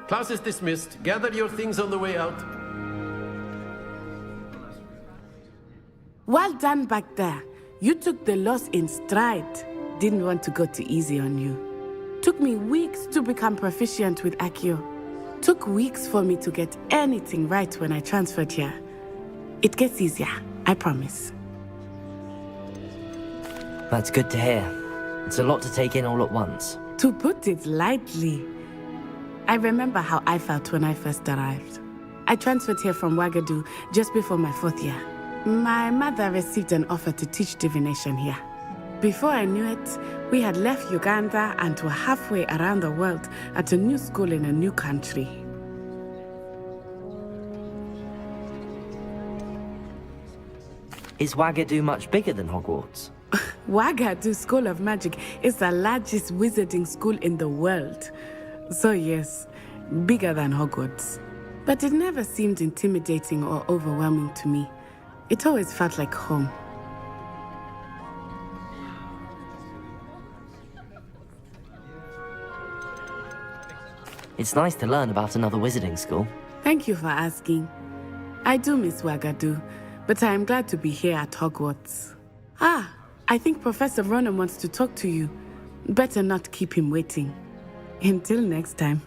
Class is dismissed. Gather your things on the way out. Well done back there. You took the loss in stride. Didn't want to go too easy on you. Took me weeks to become proficient with Accio. Took weeks for me to get anything right when I transferred here. It gets easier, I promise. That's good to hear. It's a lot to take in all at once. To put it lightly, I remember how I felt when I first arrived. I transferred here from Wagadu just before my 4th year. My mother received an offer to teach divination here. Before I knew it, we had left Uganda and were halfway around the world at a new school in a new country. Is Wagadu much bigger than Hogwarts? Wagadu School of Magic is the largest wizarding school in the world. So yes, bigger than Hogwarts. But it never seemed intimidating or overwhelming to me. It always felt like home. It's nice to learn about another wizarding school. Thank you for asking. I do miss Wagadu, but I am glad to be here at Hogwarts. Ah, I think Professor Ronan wants to talk to you. Better not keep him waiting. Until next time.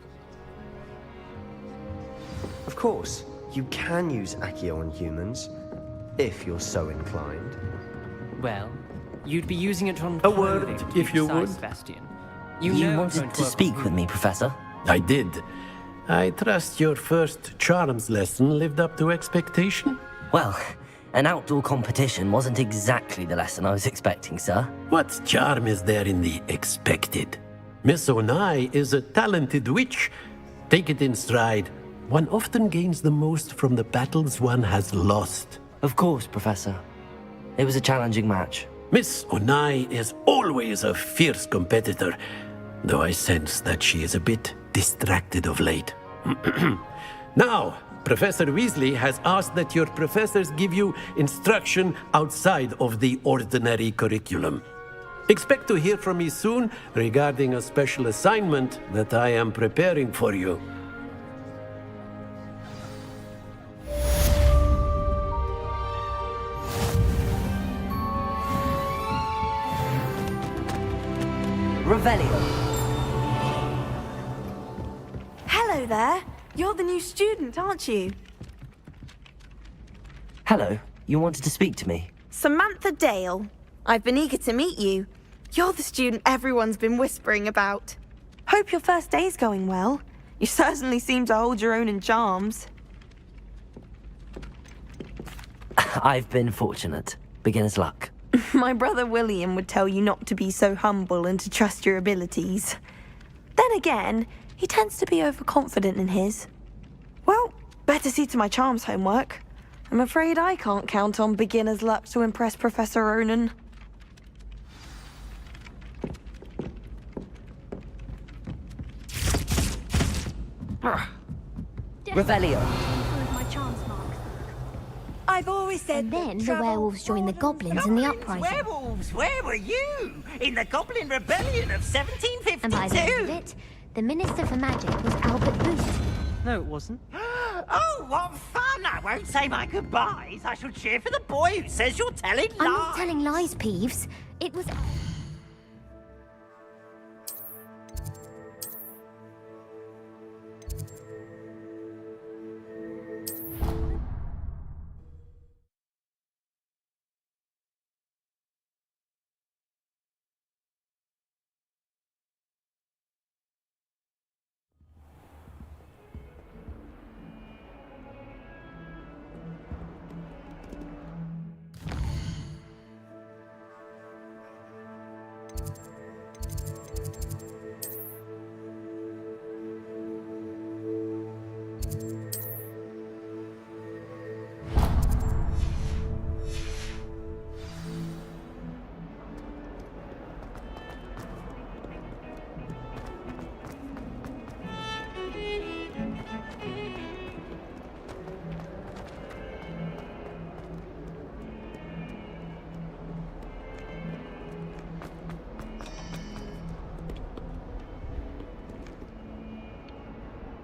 Of course, you can use Accio on humans, if you're so inclined. Well, you'd be using it on A word, clothing to if keep you size, would. Sebastian. You know it's wanted going to work speak on with me, Professor? I did. I trust your first charms lesson lived up to expectation? Well, an outdoor competition wasn't exactly the lesson I was expecting, sir. What charm is there in the expected? Miss Onai is a talented witch. Take it in stride. One often gains the most from the battles one has lost. Of course, Professor. It was a challenging match. Miss Onai is always a fierce competitor, though I sense that she is a bit distracted of late. Now, Professor Weasley has asked that your professors give you instruction outside of the ordinary curriculum. Expect to hear from me soon regarding a special assignment that I am preparing for you. Revelio. Hello there. You're the new student, aren't you? Hello. You wanted to speak to me? Samantha Dale. I've been eager to meet you. You're the student everyone's been whispering about. Hope your first day's going well. You certainly seem to hold your own in charms. I've been fortunate. Beginner's luck. My brother William would tell you not to be so humble and to trust your abilities. Then again, he tends to be overconfident in his. Well, better see to my charms homework. I'm afraid I can't count on beginner's luck to impress Professor Ronan. Revelio. My charms mark. I've always said. And then the werewolves joined the goblins in the uprising. Werewolves, where were you? In the Goblin Rebellion of 1752? And by the end of it, the Minister for Magic was Albert Booth. No, it wasn't. Oh, what fun! I won't say my goodbyes. I shall cheer for the boy who says you're telling lies. I'm not telling lies, Peeves. It was...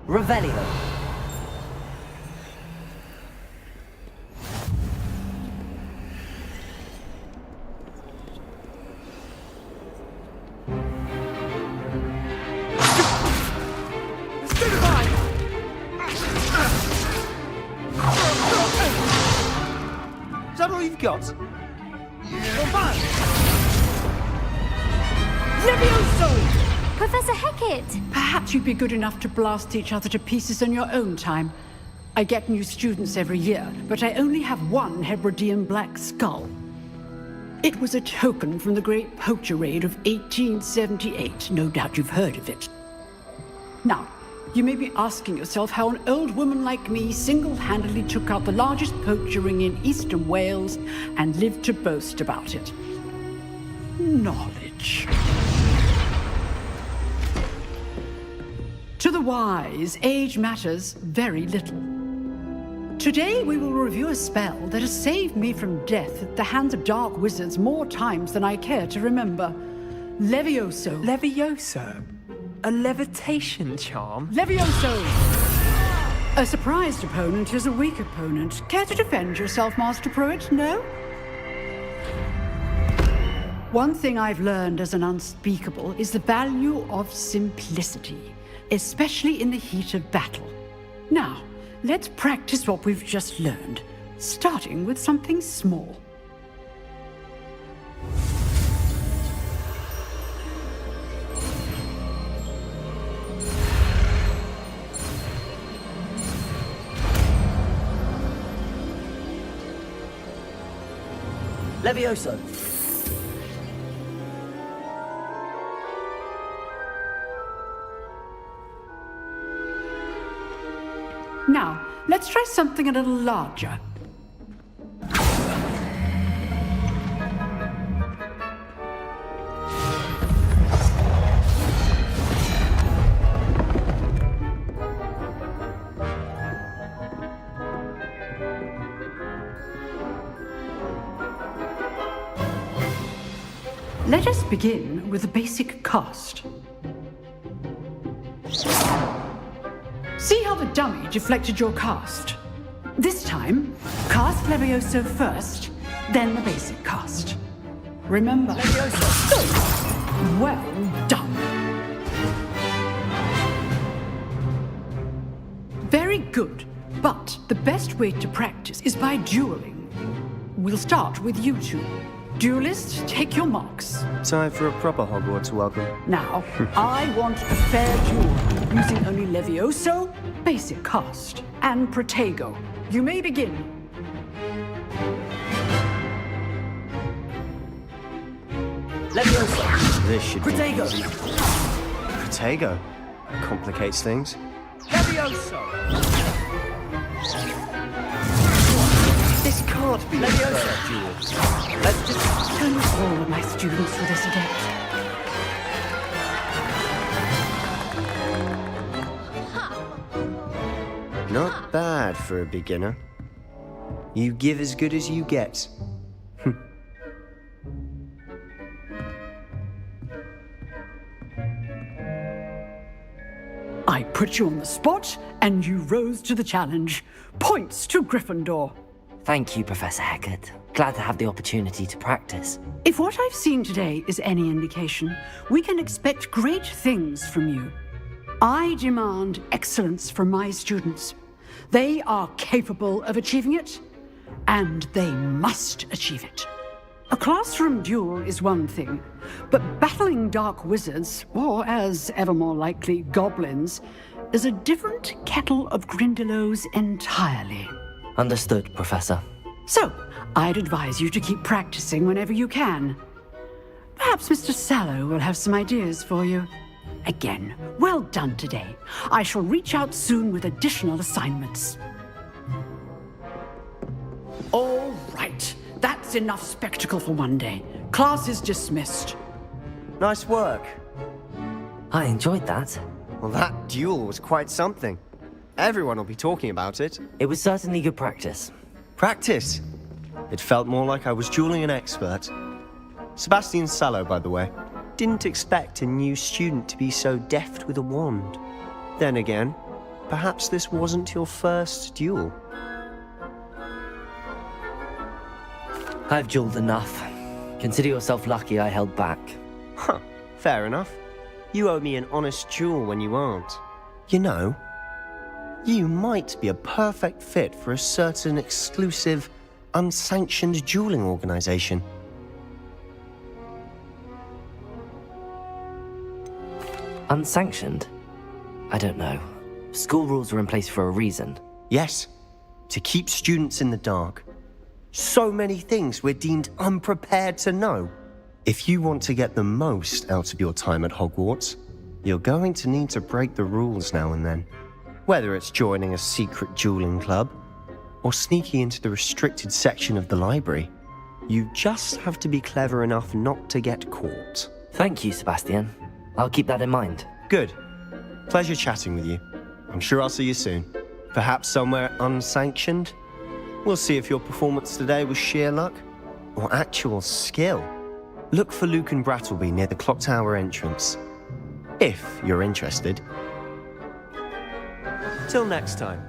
Revelio. Is that all you've got? Levioso! Professor Hecat! Perhaps you'd be good enough to blast each other to pieces in your own time. I get new students every year, but I only have one Hebridean black skull. It was a token from the Great Poacher Raid of 1878. No doubt you've heard of it. Now, you may be asking yourself how an old woman like me single-handedly took out the largest poacher ring in eastern Wales and lived to boast about it. Knowledge. To the wise, age matters very little. Today we will review a spell that has saved me from death at the hands of dark wizards more times than I care to remember. Levioso. Levioso? A levitation charm? Levioso! A surprised opponent is a weak opponent. Care to defend yourself, Master Pruitt? No? One thing I've learned as an unspeakable is the value of simplicity, especially in the heat of battle. Now, let's practice what we've just learned, starting with something small. Levioso. Now, let's try something a little larger. Let us begin with the basic cast. See how the dummy deflected your cast? This time, cast Levioso first, then the basic cast. Remember, Levioso. Well done. Very good, but the best way to practice is by dueling. We'll start with you two. Duelists, take your marks. Time for a proper Hogwarts welcome. Now, I want a fair duel, using only Levioso, basic cast, and Protego. You may begin. Levioso. This should Protego. be easy. Protego? Complicates things. Levioso. This can't be a fair duel. Let's just turn all of my students for this adept. Not bad for a beginner. You give as good as you get. I put you on the spot, and you rose to the challenge. Points to Gryffindor. Thank you, Professor Hecat. Glad to have the opportunity to practice. If what I've seen today is any indication, we can expect great things from you. I demand excellence from my students. They are capable of achieving it, and they must achieve it. A classroom duel is one thing, but battling dark wizards, or as ever more likely, goblins, is a different kettle of Grindylows entirely. Understood, Professor. So, I'd advise you to keep practicing whenever you can. Perhaps Mr. Chalo will have some ideas for you. Again, well done today. I shall reach out soon with additional assignments. All right, that's enough spectacle for one day. Class is dismissed. Nice work. I enjoyed that. Well, that duel was quite something. Everyone will be talking about it. It was certainly good practice. Practice? It felt more like I was dueling an expert. Sebastian Chalo, by the way. Didn't expect a new student to be so deft with a wand. Then again, perhaps this wasn't your first duel. I've dueled enough. Consider yourself lucky I held back. Huh, fair enough. You owe me an honest duel when you aren't. You know, you might be a perfect fit for a certain exclusive, unsanctioned dueling organization. Unsanctioned? I don't know. School rules are in place for a reason. Yes, to keep students in the dark. So many things we're deemed unprepared to know. If you want to get the most out of your time at Hogwarts, you're going to need to break the rules now and then. Whether it's joining a secret dueling club, or sneaking into the restricted section of the library, you just have to be clever enough not to get caught. Thank you, Sebastian. I'll keep that in mind. Good. Pleasure chatting with you. I'm sure I'll see you soon. Perhaps somewhere unsanctioned? We'll see if your performance today was sheer luck or actual skill. Look for Luke and Brattleby near the clock tower entrance, if you're interested. Till next time.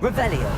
Revelio.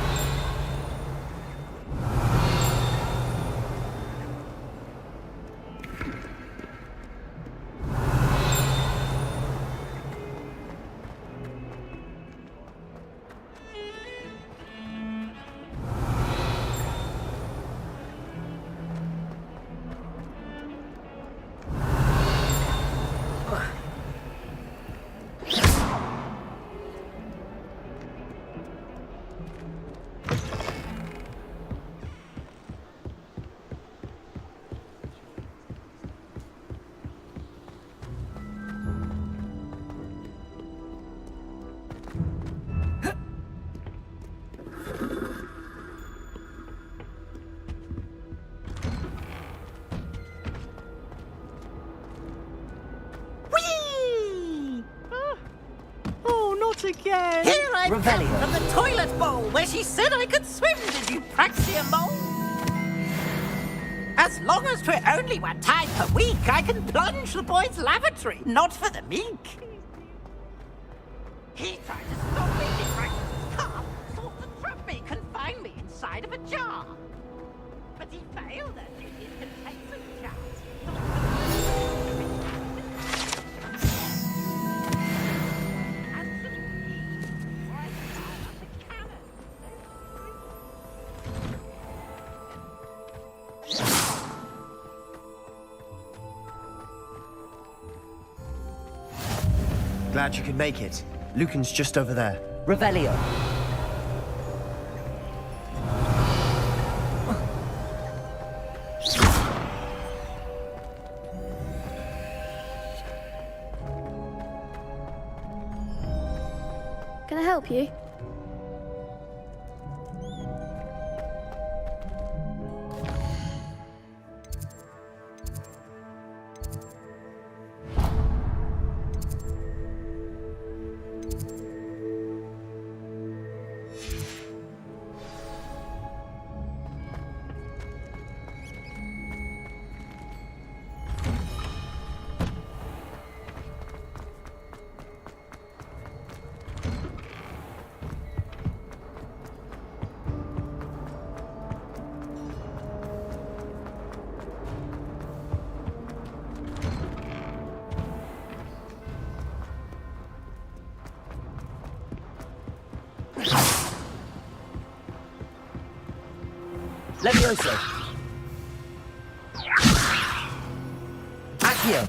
Again. Here I come from the toilet bowl where she said I could swim, did you praxia mole? As long as 'twere only one time per week, I can plunge the boy's lavatory, not for the meek. He tried to stop me, he tried his car, sought to trap me, confine me inside of a jar. But he failed at it, his containment chart. Glad you could make it. Lucan's just over there. Revelio. Can I help you? Levioso. Accio.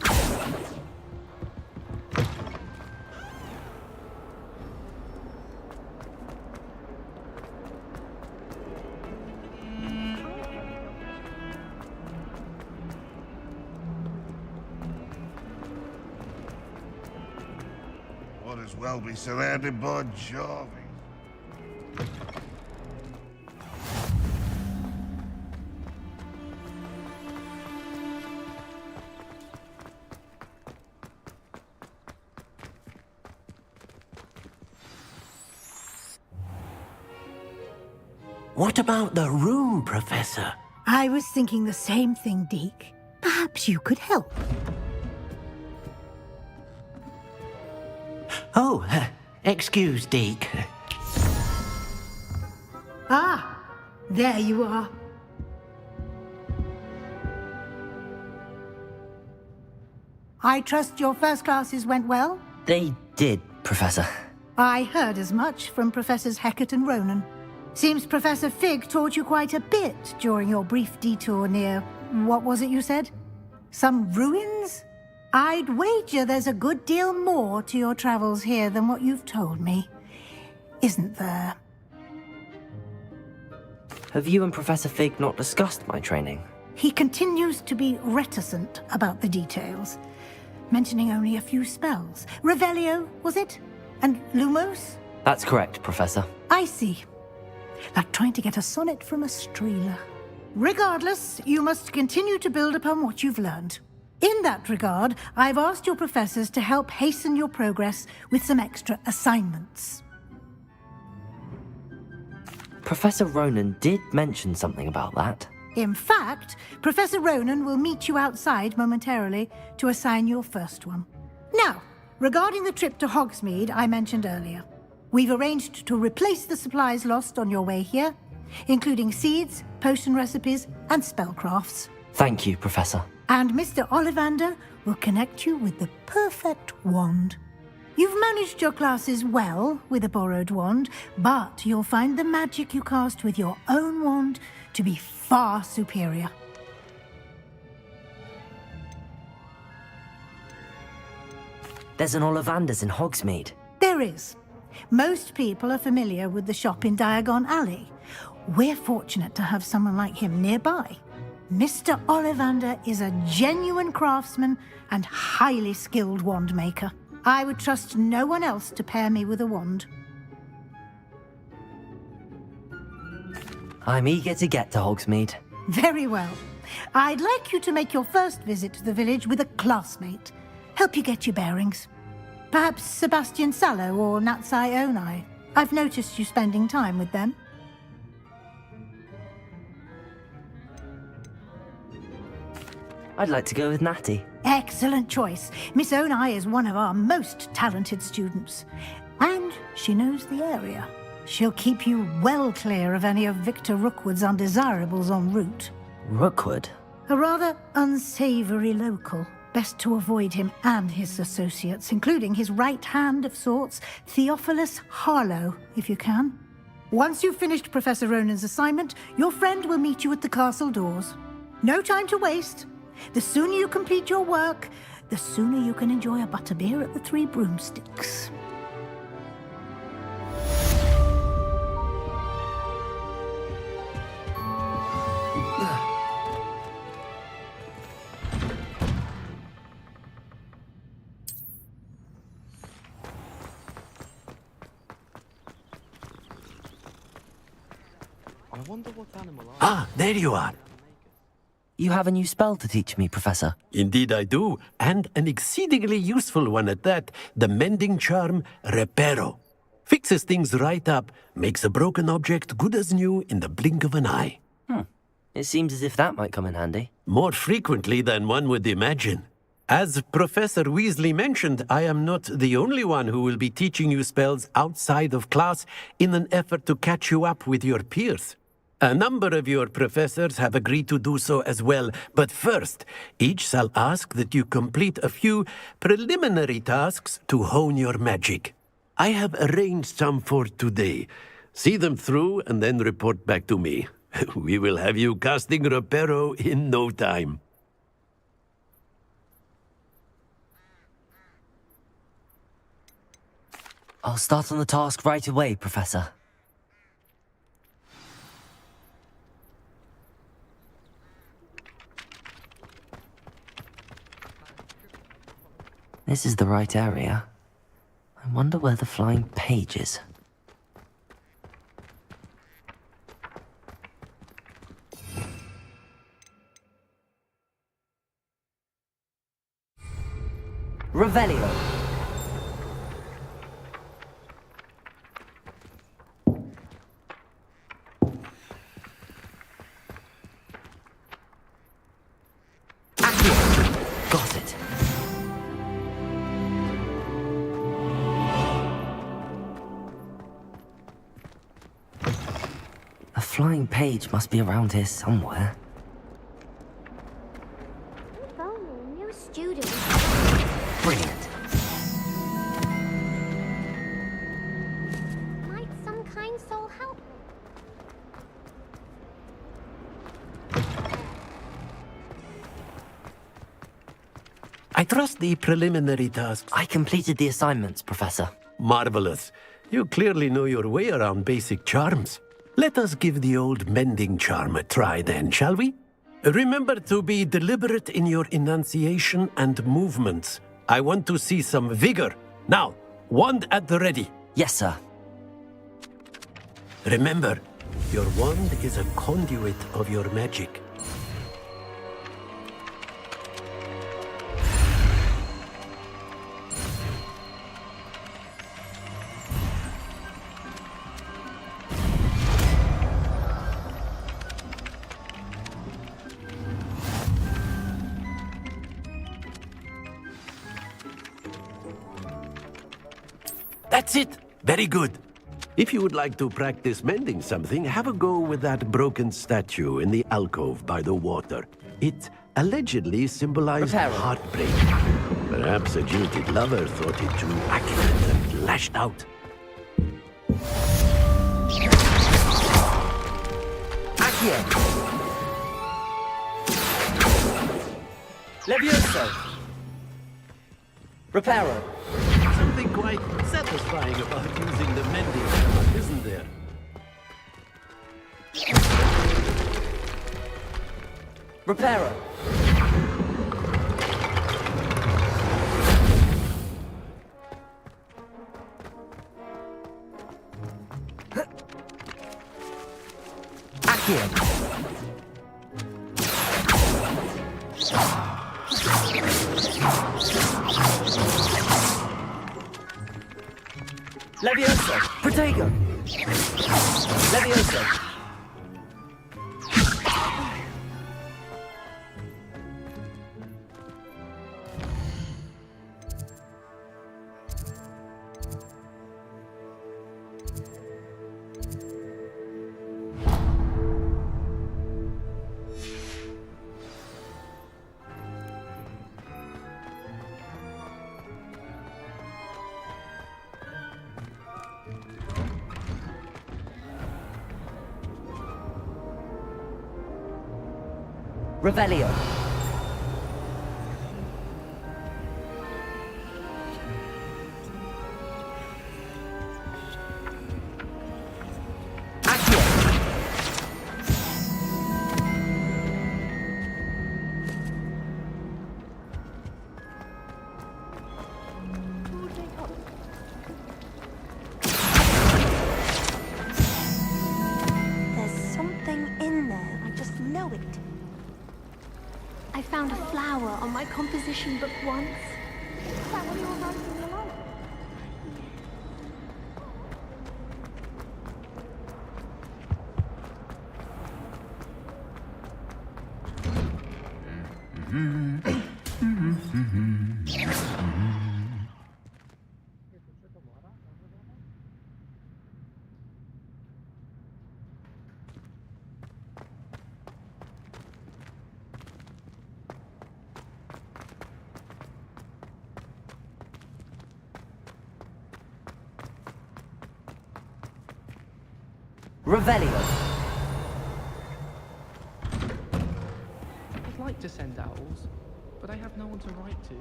Might as well be surrounded by Jarvis. What about the room, Professor? I was thinking the same thing, Deke. Perhaps you could help. Oh, excuse, Deke. Ah, there you are. I trust your first classes went well? They did, Professor. I heard as much from Professors Hecat and Ronan. Seems Professor Fig taught you quite a bit during your brief detour near... what was it you said? Some ruins? I'd wager there's a good deal more to your travels here than what you've told me. Isn't there? Have you and Professor Fig not discussed my training? He continues to be reticent about the details, mentioning only a few spells. Revelio, was it? And Lumos? That's correct, Professor. I see. Like trying to get a sonnet from a streeler. Regardless, you must continue to build upon what you've learned. In that regard, I've asked your professors to help hasten your progress with some extra assignments. Professor Ronan did mention something about that. In fact, Professor Ronan will meet you outside momentarily to assign your first one. Now, regarding the trip to Hogsmeade I mentioned earlier, we've arranged to replace the supplies lost on your way here, including seeds, potion recipes, and spellcrafts. Thank you, Professor. And Mr. Ollivander will connect you with the perfect wand. You've managed your classes well with a borrowed wand, but you'll find the magic you cast with your own wand to be far superior. There's an Ollivander's in Hogsmeade. There is. Most people are familiar with the shop in Diagon Alley. We're fortunate to have someone like him nearby. Mr. Ollivander is a genuine craftsman and highly skilled wand maker. I would trust no one else to pair me with a wand. I'm eager to get to Hogsmeade. Very well. I'd like you to make your first visit to the village with a classmate. Help you get your bearings. Perhaps Sebastian Sallow or Natsai Onai. I've noticed you spending time with them. I'd like to go with Natty. Excellent choice. Miss Onai is one of our most talented students. And she knows the area. She'll keep you well clear of any of Victor Rookwood's undesirables en route. Rookwood? A rather unsavory local. Best to avoid him and his associates, including his right hand of sorts, Theophilus Harlow, if you can. Once you've finished Professor Ronan's assignment, your friend will meet you at the castle doors. No time to waste. The sooner you complete your work, the sooner you can enjoy a butterbeer at the Three Broomsticks. I wonder what animal Ah, there you are. You have a new spell to teach me, Professor. Indeed I do, and an exceedingly useful one at that. The mending charm, Reparo. Fixes things right up, makes a broken object good as new in the blink of an eye. It seems as if that might come in handy. More frequently than one would imagine. As Professor Weasley mentioned, I am not the only one who will be teaching you spells outside of class in an effort to catch you up with your peers. A number of your professors have agreed to do so as well, but first, each shall ask that you complete a few preliminary tasks to hone your magic. I have arranged some for today. See them through and then report back to me. We will have you casting Reparo in no time. I'll start on the task right away, Professor. This is the right area. I wonder where the flying page is. Revelio. Got it. A flying page must be around here somewhere. If only new students. Brilliant. Might some kind soul help me? I trust the preliminary tasks. I completed the assignments, Professor. Marvelous. You clearly know your way around basic charms. Let us give the old mending charm a try then, shall we? Remember to be deliberate in your enunciation and movements. I want to see some vigor. Now, wand at the ready. Yes, sir. Remember, Your wand is a conduit of your magic. That's it! Very good. If you would like to practice mending something, have a go with that broken statue in the alcove by the water. It allegedly symbolized heartbreak. Perhaps a jilted lover thought it too accurate and lashed out. Accio! Levioso! Reparo! Something quite satisfying about using the mending hammer, isn't there? Reparo! Accio! Levioso! Protego! Levioso! Revelio. There's something in there. I just know it. I found a flower on my composition book once. Is that what you're writing along? Revelio. I'd like to send owls, but I have no one to write to.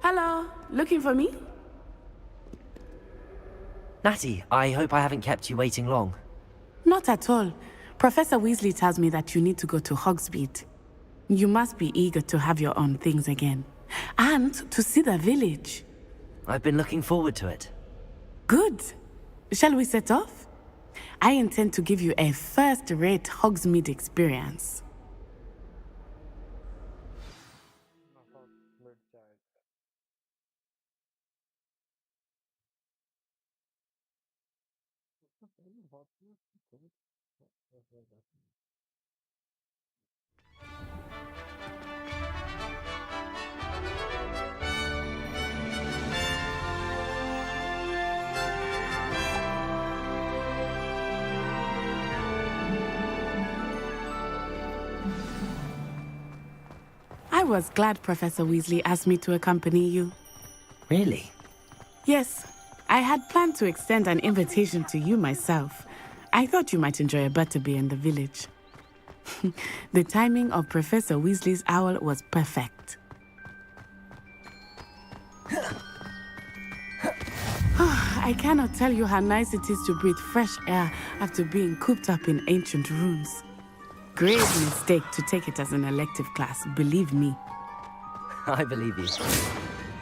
Hello, looking for me? Natty, I hope I haven't kept you waiting long. Not at all. Professor Weasley tells me that you need to go to Hogsmeade. You must be eager to have your own things again. And to see the village. I've been looking forward to it. Good. Shall we set off? I intend to give you a first-rate Hogsmeade experience. I was glad Professor Weasley asked me to accompany you. Really? Yes, I had planned to extend an invitation to you myself. I thought you might enjoy a butterbeer in the village. The timing of Professor Weasley's owl was perfect. I cannot tell you how nice it is to breathe fresh air after being cooped up in ancient rooms. Grave mistake to take it as an elective class, believe me. I believe you.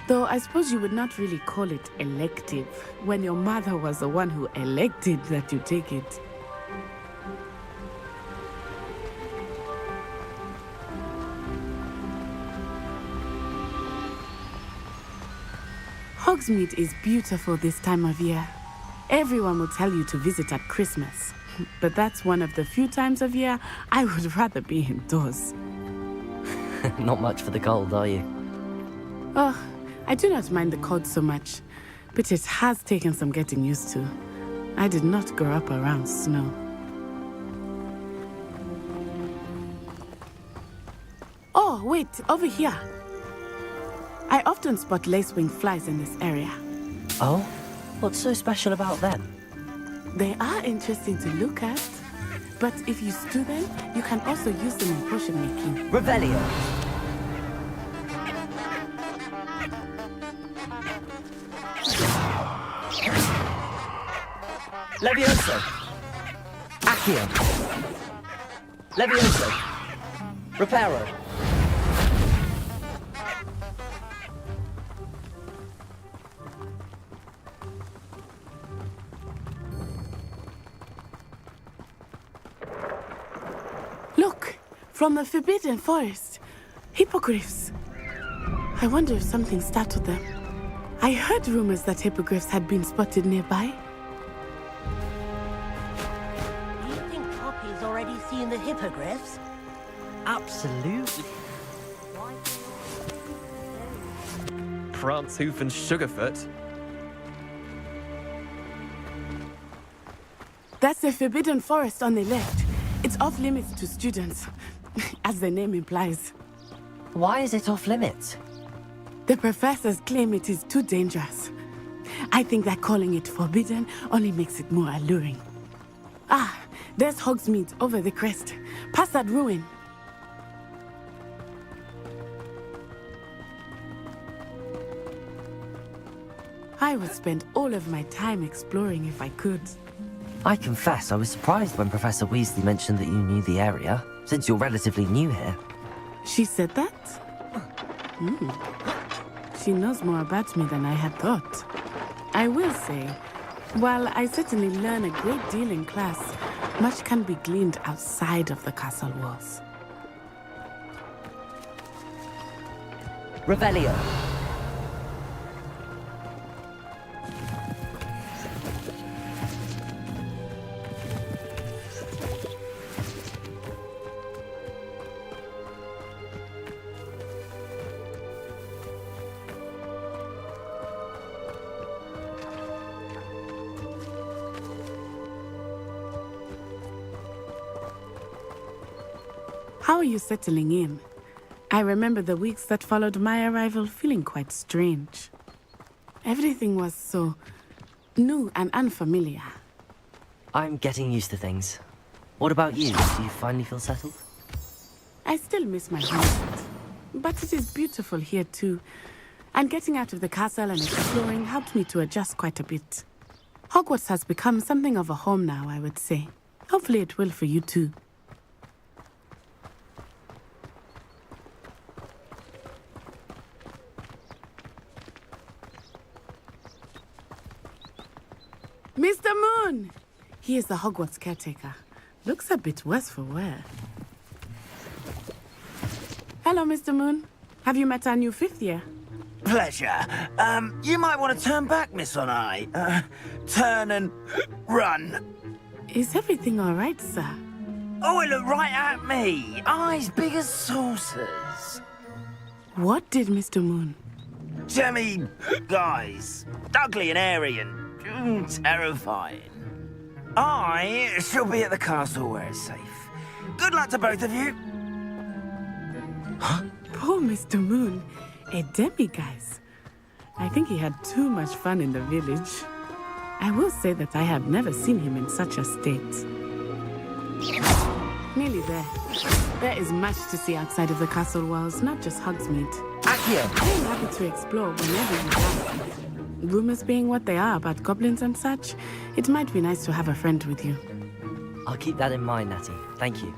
Though I suppose you would not really call it elective when your mother was the one who elected that you take it. Hogsmeade is beautiful this time of year. Everyone will tell you to visit at Christmas. But that's one of the few times of year I would rather be indoors. Not much for the cold, are you? Oh, I do not mind the cold so much, but it has taken some getting used to. I did not grow up around snow. Oh, wait, over here. I often spot lacewing flies in this area. Oh? What's so special about them? They are interesting to look at, but if you stew them, you can also use them in potion making. Revelio! Levioso! Accio! Levioso! Reparo! Look! From the Forbidden Forest! Hippogriffs! I wonder if something startled them. I heard rumors that hippogriffs had been spotted nearby. Do you think Poppy's already seen the hippogriffs? Absolutely. Prance, Hoof, and Sugarfoot. That's the Forbidden Forest on the left. It's off limits to students, as the name implies. Why is it off limits? The professors claim it is too dangerous. I think that calling it forbidden only makes it more alluring. Ah, there's Hogsmeade over the crest. Past that ruin. I would spend all of my time exploring if I could. I confess I was surprised when Professor Weasley mentioned that you knew the area, since you're relatively new here. She said that? She knows more about me than I had thought. I will say, while I certainly learn a great deal in class, much can be gleaned outside of the castle walls. Revelio. How are you settling in? I remember the weeks that followed my arrival feeling quite strange. Everything was so new and unfamiliar. I'm getting used to things. What about you? Do you finally feel settled? I still miss my home, but it is beautiful here too. And getting out of the castle and exploring helped me to adjust quite a bit. Hogwarts has become something of a home now, I would say. Hopefully it will for you too. Mr. Moon! He is the Hogwarts caretaker. Looks a bit worse for wear. Hello, Mr. Moon. Have you met our new fifth year? Pleasure. You might want to turn back, Miss Onai. Turn and run. Is everything all right, sir? Oh, it looked right at me. Eyes big as saucers. What did Mr. Moon? Jemmy guys. Ugly and airy and terrifying. I shall be at the castle where it's safe. Good luck to both of you. Poor Mr. Moon. A demiguise. I think he had too much fun in the village. I will say that I have never seen him in such a state. Nearly there. There is much to see outside of the castle walls, not just Hogsmeade. Accio! I'm happy to explore whenever you like. Rumors being what they are about goblins and such, it might be nice to have a friend with you. I'll keep that in mind, Natty. Thank you.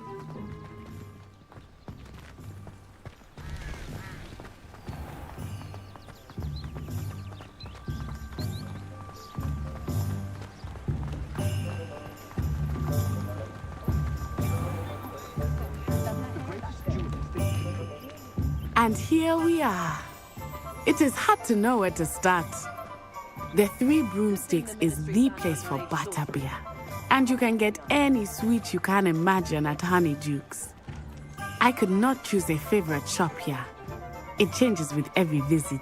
And here we are. It is hard to know where to start. The Three Broomsticks is the place for butterbeer. And you can get any sweet you can imagine at Honeydukes. I could not choose a favorite shop here. It changes with every visit.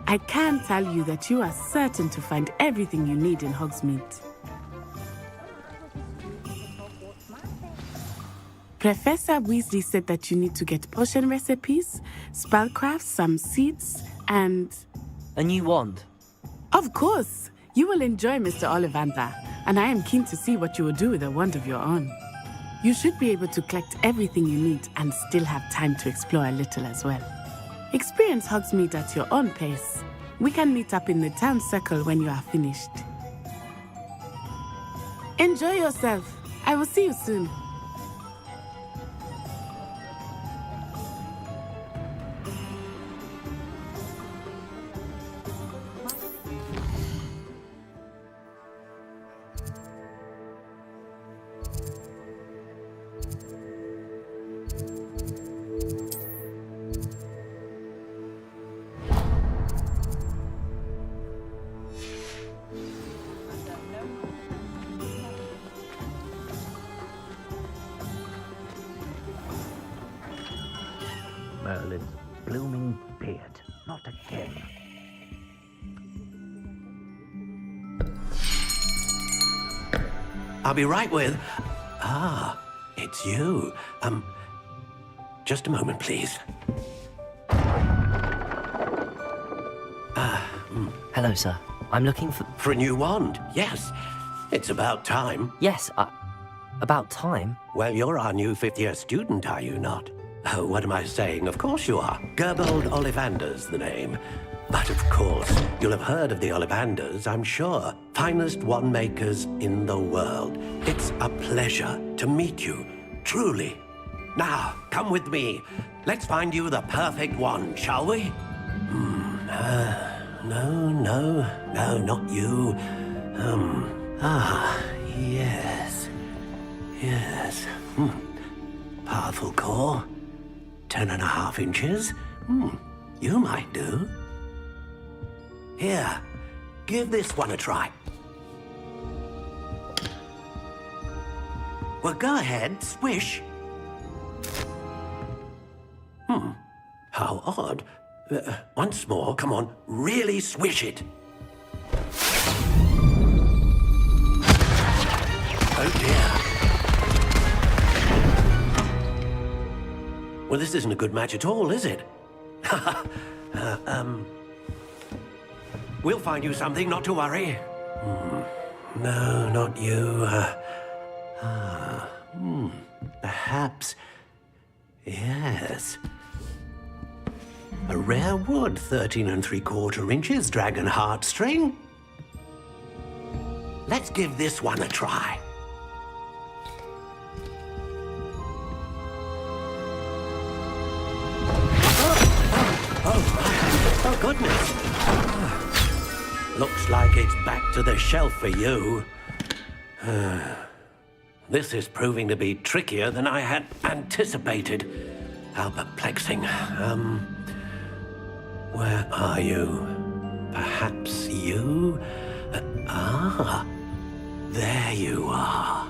I can tell you that you are certain to find everything you need in Hogsmeade. Professor Weasley said that you need to get potion recipes, spellcrafts, some seeds, and... A new wand? Of course! You will enjoy Mr. Ollivander, and I am keen to see what you will do with a wand of your own. You should be able to collect everything you need and still have time to explore a little as well. Experience Hogsmeade at your own pace. We can meet up in the town circle when you are finished. Enjoy yourself. I will see you soon. Merlin's blooming beard. Not again. I'll be right with... Ah, it's you. Just a moment, please. Hello, sir. I'm looking for... For a new wand, yes. It's about time. Yes, about time? Well, you're our new fifth-year student, are you not? Oh, what am I saying? Of course you are. Gerbold Ollivander's the name. But of course, you'll have heard of the Ollivanders, I'm sure. Finest wand makers in the world. It's a pleasure to meet you, truly. Now, come with me. Let's find you the perfect wand, shall we? No, not you. Yes. Powerful core. 10.5 inches. You might do. Here, give this one a try. Well, go ahead, swish. How odd. Once more, come on, really swish it. Oh dear. Well, this isn't a good match at all, is it? We'll find you something, not to worry. No, not you. Perhaps... Yes. A rare wood, 13 3/4 inches, dragon heartstring. Let's give this one a try. Oh, goodness. Looks like it's back to the shelf for you. This is proving to be trickier than I had anticipated. How perplexing. Where are you? Perhaps you? There you are.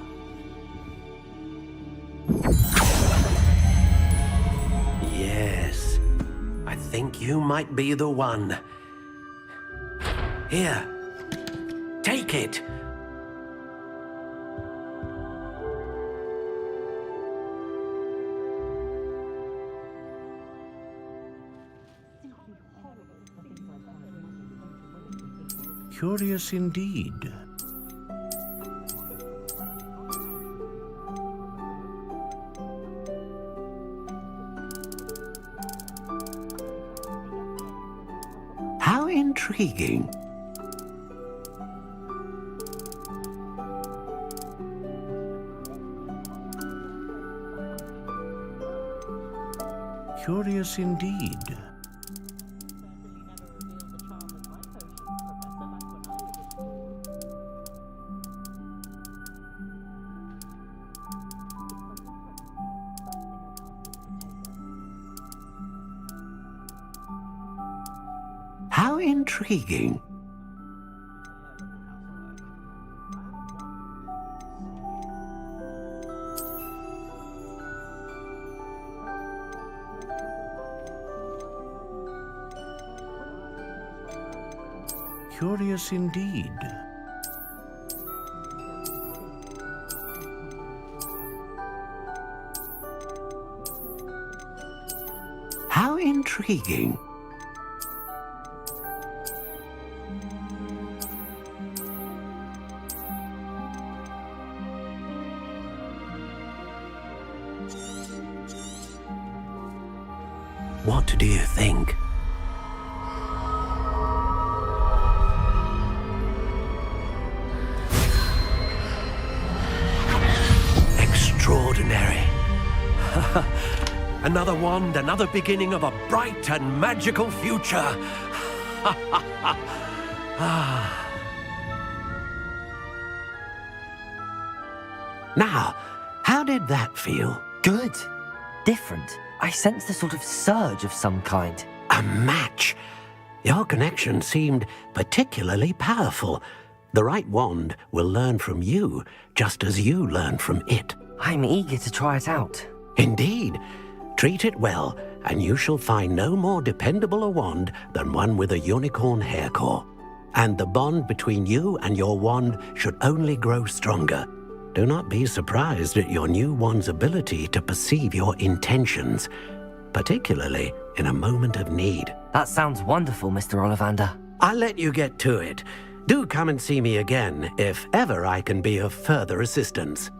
Yes, I think you might be the one. Here, take it. Curious indeed. How intriguing. Curious indeed. intriguing. Curious indeed. How intriguing. What do you think? Extraordinary. Another wand, another beginning of a bright and magical future. Now, how did that feel? Good. Different. I sensed a sort of surge of some kind. A match. Your connection seemed particularly powerful. The right wand will learn from you, just as you learn from it. I'm eager to try it out. Indeed. Treat it well, and you shall find no more dependable a wand than one with a unicorn hair core. And the bond between you and your wand should only grow stronger. Do not be surprised at your new wand's ability to perceive your intentions, particularly in a moment of need. That sounds wonderful, Mr. Ollivander. I'll let you get to it. Do come and see me again if ever I can be of further assistance.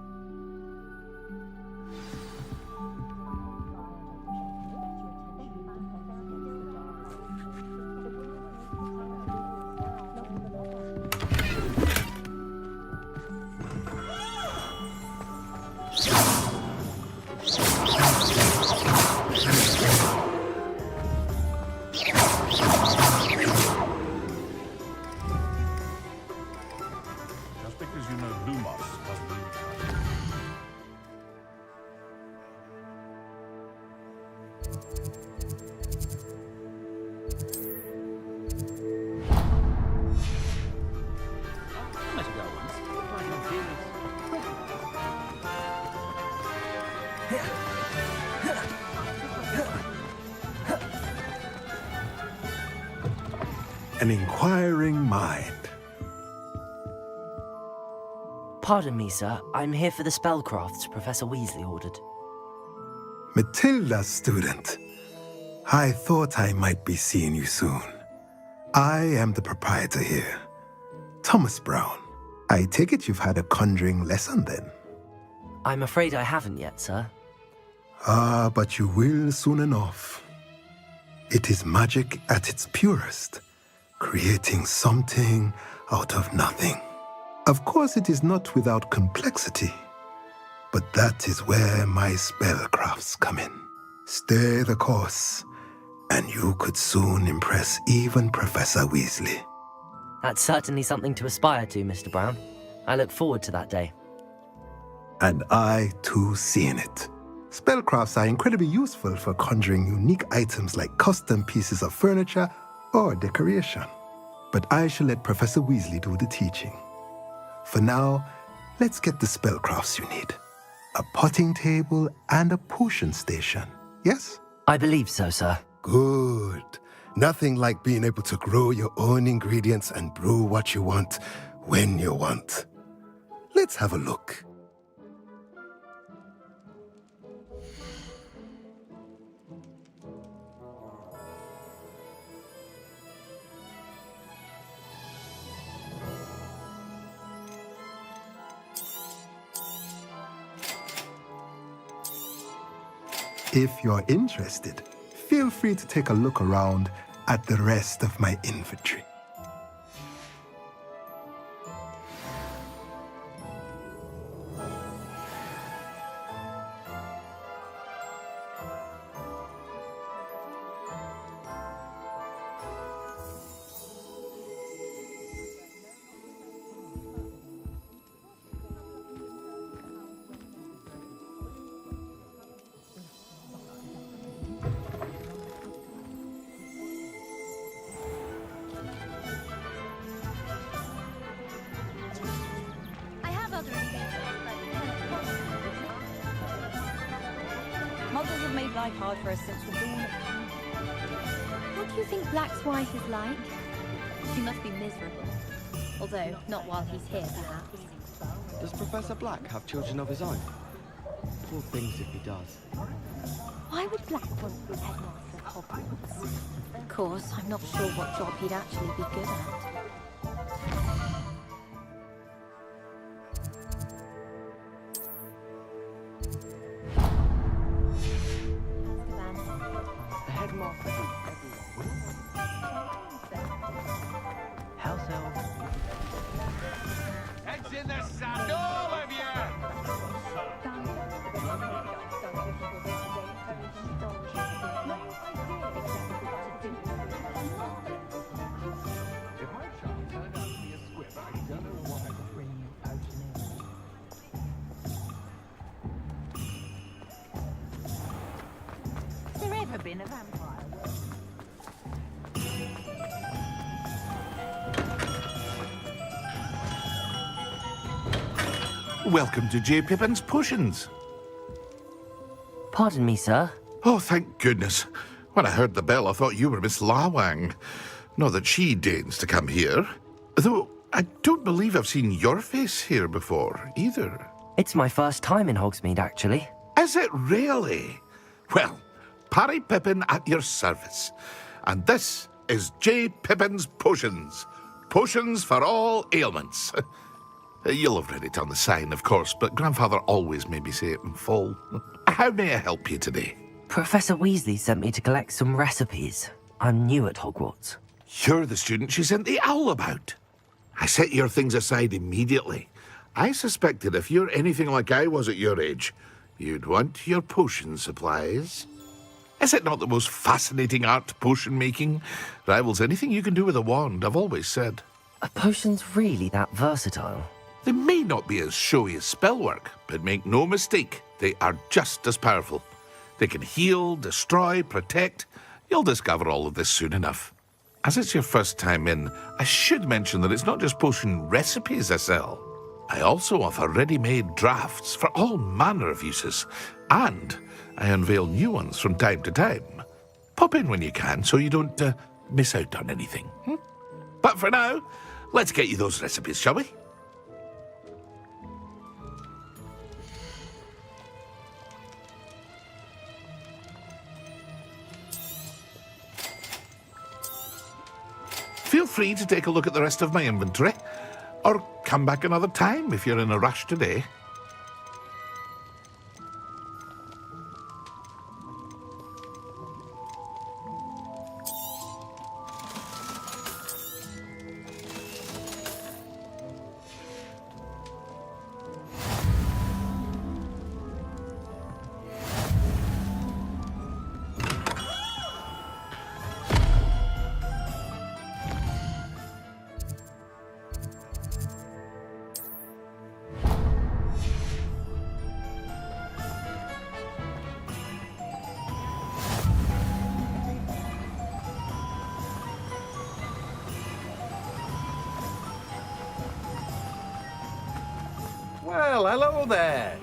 An inquiring mind. Pardon me, sir. I'm here for the spellcrafts Professor Weasley ordered. Matilda's student. I thought I might be seeing you soon. I am the proprietor here, Thomas Brown. I take it you've had a conjuring lesson then? I'm afraid I haven't yet, sir. Ah, but you will soon enough. It is magic at its purest, creating something out of nothing. Of course, it is not without complexity, but that is where my spellcrafts come in. Stay the course, and you could soon impress even Professor Weasley. That's certainly something to aspire to, Mr. Brown. I look forward to that day. And I, too, see in it. Spellcrafts are incredibly useful for conjuring unique items like custom pieces of furniture or decoration. But I shall let Professor Weasley do the teaching. For now, let's get the spellcrafts you need. A potting table and a potion station, yes? I believe so, sir. Good. Nothing like being able to grow your own ingredients and brew what you want when you want. Let's have a look. If you're interested, feel free to take a look around at the rest of my inventory. Muggles have made life hard for us since the dawn of time. What do you think Black's wife is like? She must be miserable. Although, not while he's here, perhaps. Does Professor Black have children of his own? Poor things if he does. Why would Black want to be headmaster of Hogwarts? Of course, I'm not sure what job he'd actually be good at. The headmaster is everyone. House elves. Heads in the sand, all of you! Has there ever been a vampire? Welcome to J. Pippin's Potions. Pardon me, sir. Oh, thank goodness. When I heard the bell, I thought you were Miss Lawang. Not that she deigns to come here. Though, I don't believe I've seen your face here before, either. It's my first time in Hogsmeade, actually. Is it really? Well, Parry Pippin at your service. And this is J. Pippin's Potions. Potions for all ailments. You'll have read it on the sign, of course, but Grandfather always made me say it in full. How may I help you today? Professor Weasley sent me to collect some recipes. I'm new at Hogwarts. You're the student she sent the owl about. I set your things aside immediately. I suspected if you're anything like I was at your age, you'd want your potion supplies. Is it not the most fascinating art, potion making? Rivals anything you can do with a wand, I've always said. Are potions really that versatile? They may not be as showy as spellwork, but make no mistake, they are just as powerful. They can heal, destroy, protect. You'll discover all of this soon enough. As it's your first time in, I should mention that it's not just potion recipes I sell. I also offer ready-made drafts for all manner of uses, and I unveil new ones from time to time. Pop in when you can so you don't miss out on anything. But for now, let's get you those recipes, shall we? Feel free to take a look at the rest of my inventory, or come back another time if you're in a rush today. Well, hello there.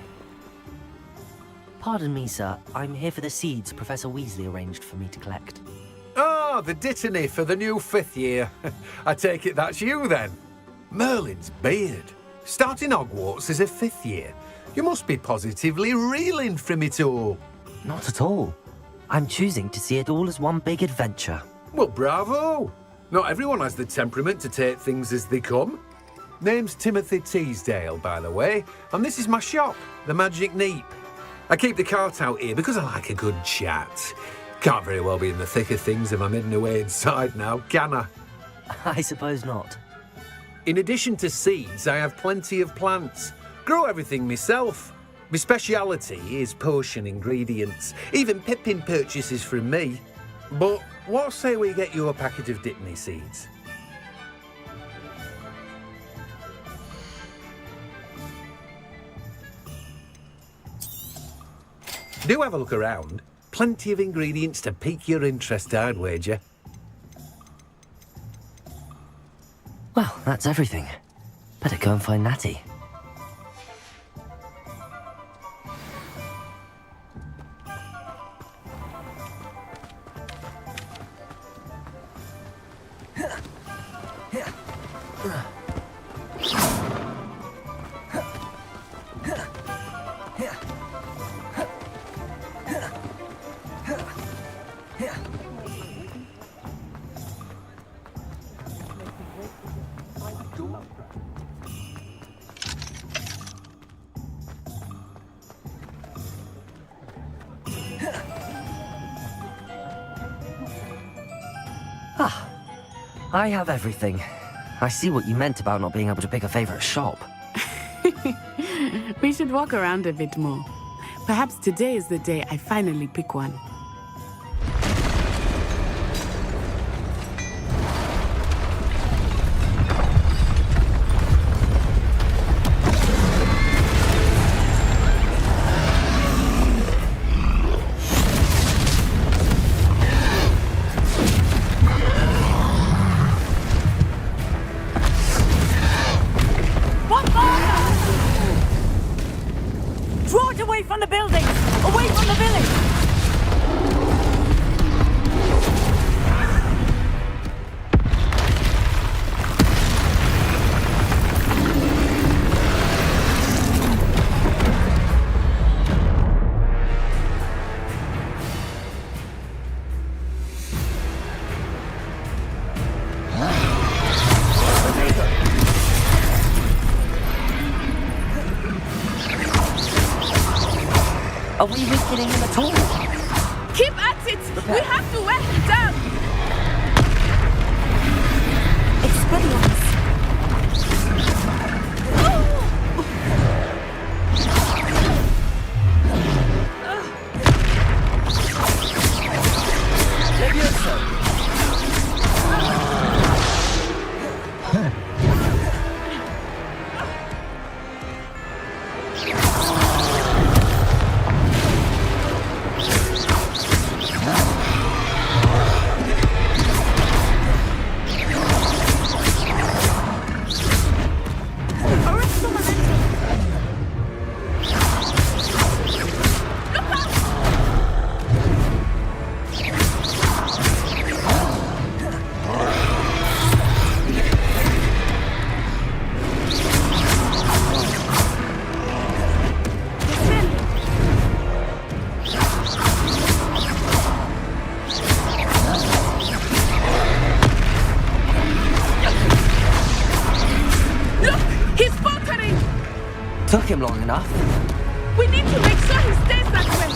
Pardon me, sir. I'm here for the seeds Professor Weasley arranged for me to collect. Oh, the dittany for the new 5th year. I take it that's you, then. Merlin's beard. Starting Hogwarts as a 5th year. You must be positively reeling from it all. Not at all. I'm choosing to see it all as one big adventure. Well, bravo. Not everyone has the temperament to take things as they come. Name's Timothy Teasdale, by the way, and this is my shop, the Magic Neep. I keep the cart out here because I like a good chat. Can't very well be in the thick of things if I'm hidden away inside now, can I? I suppose not. In addition to seeds, I have plenty of plants. Grow everything myself. My speciality is potion ingredients. Even Pippin purchases from me. But what say we get you a packet of Dittany seeds? Do have a look around. Plenty of ingredients to pique your interest, I'd wager. Well, that's everything. Better go and find Natty. I have everything. I see what you meant about not being able to pick a favorite shop. We should walk around a bit more. Perhaps today is the day I finally pick one. Draw it away from the building! Away from the village! Are we weakening him at all? Keep at it! We have to wear him down! Expelliarmus! Took him long enough. We need to make sure he stays that way.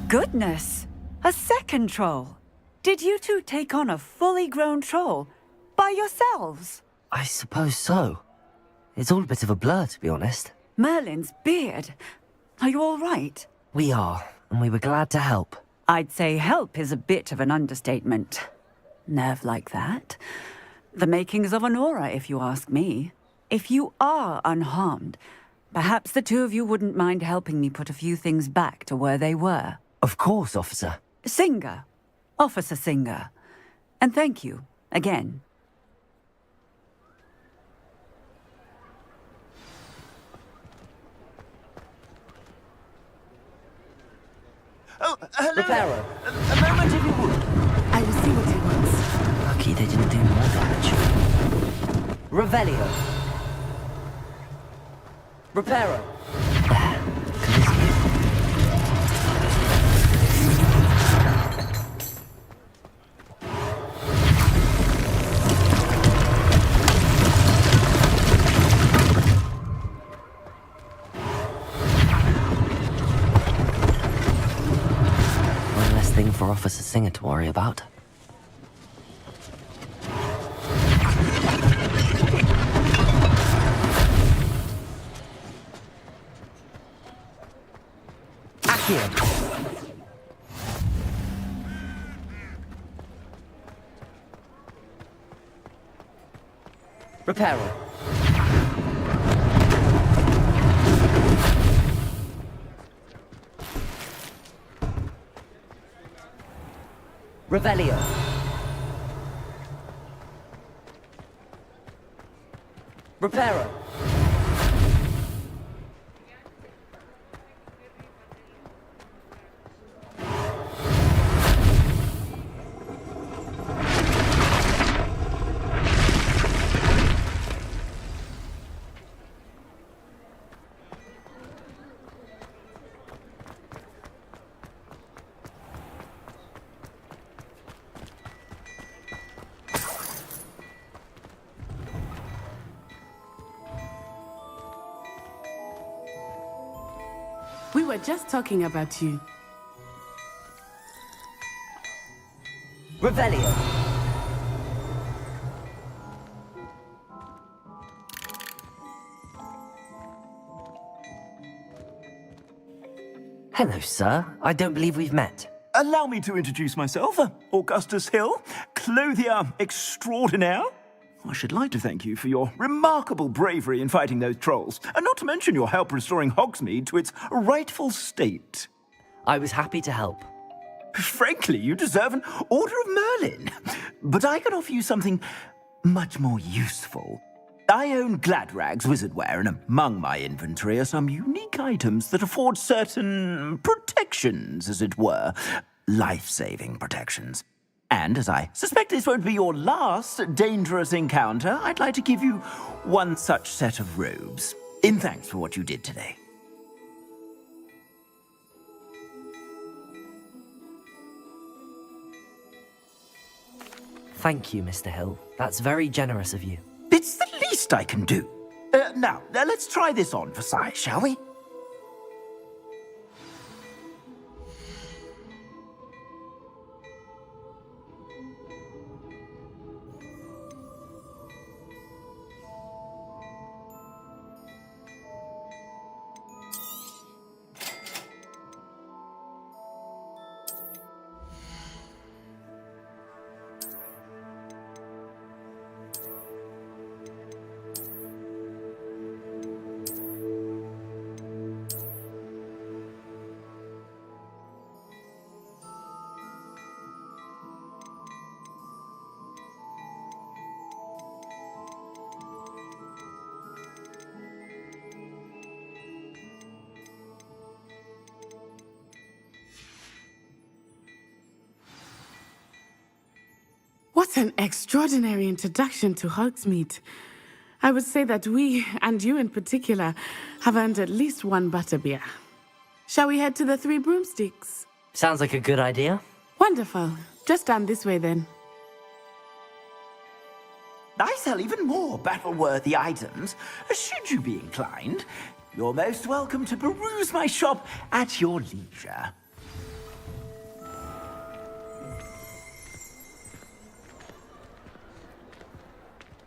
Goodness! A second troll! Did you two take on a fully grown troll? By yourselves? I suppose so. It's all a bit of a blur, to be honest. Merlin's beard. Are you all right? We are, and we were glad to help. I'd say help is a bit of an understatement. Nerve like that. The makings of an aura, if you ask me. If you are unharmed, perhaps the two of you wouldn't mind helping me put a few things back to where they were. Of course, officer. Singer. Officer Singer. And thank you, again. Oh, hello. Reparo. A moment if you would. I will see what he wants. Lucky they didn't do more damage. Revelio. Reparo. For Officer Singer to worry about. Accio. Reparo. Revelio. Reparo. were just talking about you. Revelio. Hello, sir. I don't believe we've met. Allow me to introduce myself, Augustus Hill, clothier extraordinaire. I should like to thank you for your remarkable bravery in fighting those trolls, and not to mention your help restoring Hogsmeade to its rightful state. I was happy to help. Frankly, you deserve an Order of Merlin. But I can offer you something much more useful. I own Gladrag's wizardware, and among my inventory are some unique items that afford certain protections, as it were. Life-saving protections. And as I suspect this won't be your last dangerous encounter, I'd like to give you one such set of robes, in thanks for what you did today. Thank you, Mr. Hill. That's very generous of you. It's the least I can do. Now, let's try this on for size, shall we? What an extraordinary introduction to Hogsmeade. I would say that we, and you in particular, have earned at least one butterbeer. Shall we head to the Three Broomsticks? Sounds like a good idea. Wonderful. Just down this way then. I sell even more battle-worthy items. Should you be inclined, you're most welcome to peruse my shop at your leisure.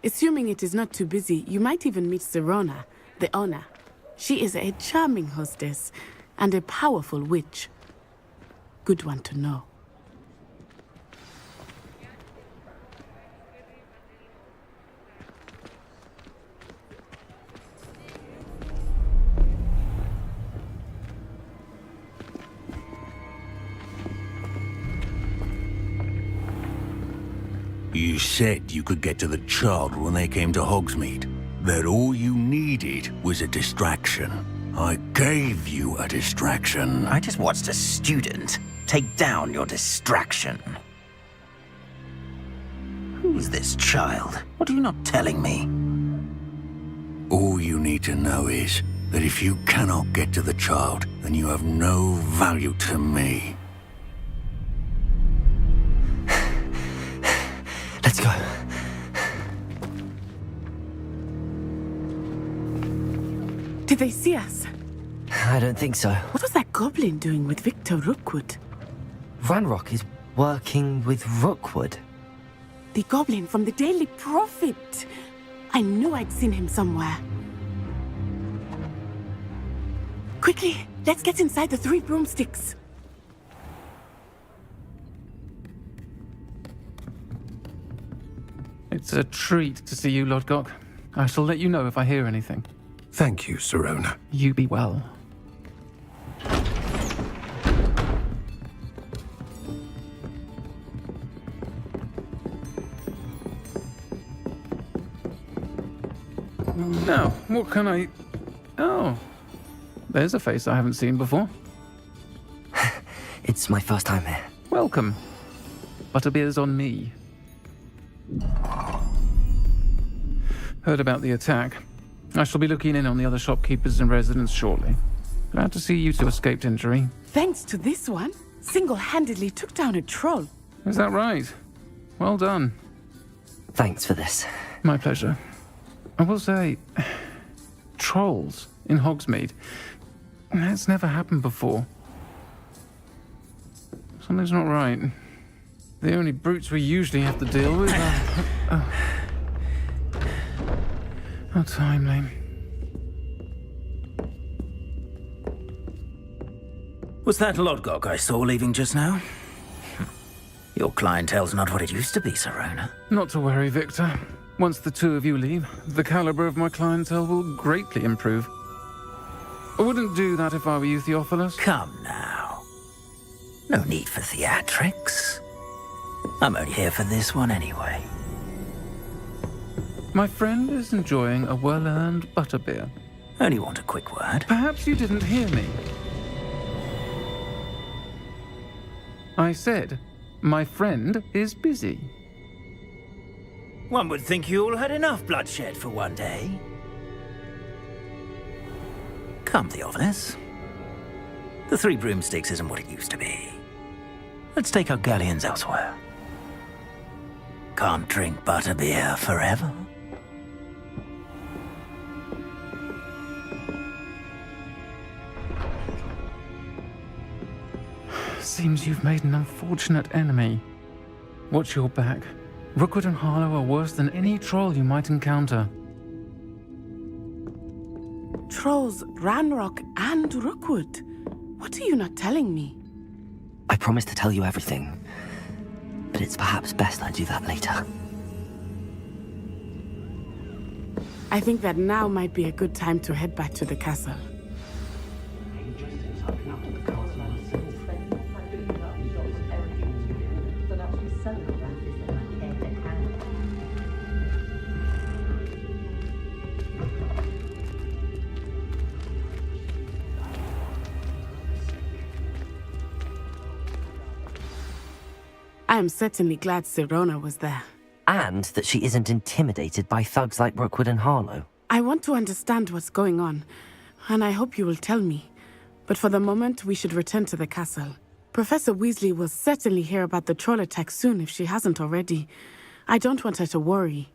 Assuming it is not too busy, you might even meet Serona, the owner. She is a charming hostess and a powerful witch. Good one to know. You said you could get to the child when they came to Hogsmeade. That all you needed was a distraction. I gave you a distraction. I just watched a student take down your distraction. Who's this child? What are you not telling me? All you need to know is that if you cannot get to the child, then you have no value to me. Let's go. Did they see us? I don't think so. What was that goblin doing with Victor Rookwood? Ranrock is working with Rookwood. The goblin from the Daily Prophet. I knew I'd seen him somewhere. Quickly, let's get inside the Three Broomsticks. It's a treat to see you, Lodgok. I shall let you know if I hear anything. Thank you, Serona. You be well. Now, what can I... Oh, there's a face I haven't seen before. It's my first time here. Welcome. Butterbeer's on me. Heard about the attack. I shall be looking in on the other shopkeepers and residents shortly. Glad to see you two escaped injury. Thanks to this one, single-handedly took down a troll. Is that right? Well done. Thanks for this. My pleasure. I will say, trolls in Hogsmeade. That's never happened before. Something's not right. The only brutes we usually have to deal with are... How timely. Was that Lodgok I saw leaving just now? Your clientele's not what it used to be, Serona. Not to worry, Victor. Once the two of you leave, the caliber of my clientele will greatly improve. I wouldn't do that if I were you, Theophilus. Come now. No need for theatrics. I'm only here for this one anyway. My friend is enjoying a well-earned butterbeer. Only want a quick word. Perhaps you didn't hear me. I said, my friend is busy. One would think you all had enough bloodshed for one day. Come, Theophilus. The Three Broomsticks isn't what it used to be. Let's take our galleons elsewhere. Can't drink butterbeer forever. Seems you've made an unfortunate enemy. Watch your back. Rookwood and Harlow are worse than any troll you might encounter. Trolls, Ranrock, and Rookwood. What are you not telling me? I promised to tell you everything, but it's perhaps best I do that later. I think that now might be a good time to head back to the castle. I am certainly glad Serona was there. And that she isn't intimidated by thugs like Rookwood and Harlow. I want to understand what's going on, and I hope you will tell me. But for the moment, we should return to the castle. Professor Weasley will certainly hear about the troll attack soon if she hasn't already. I don't want her to worry.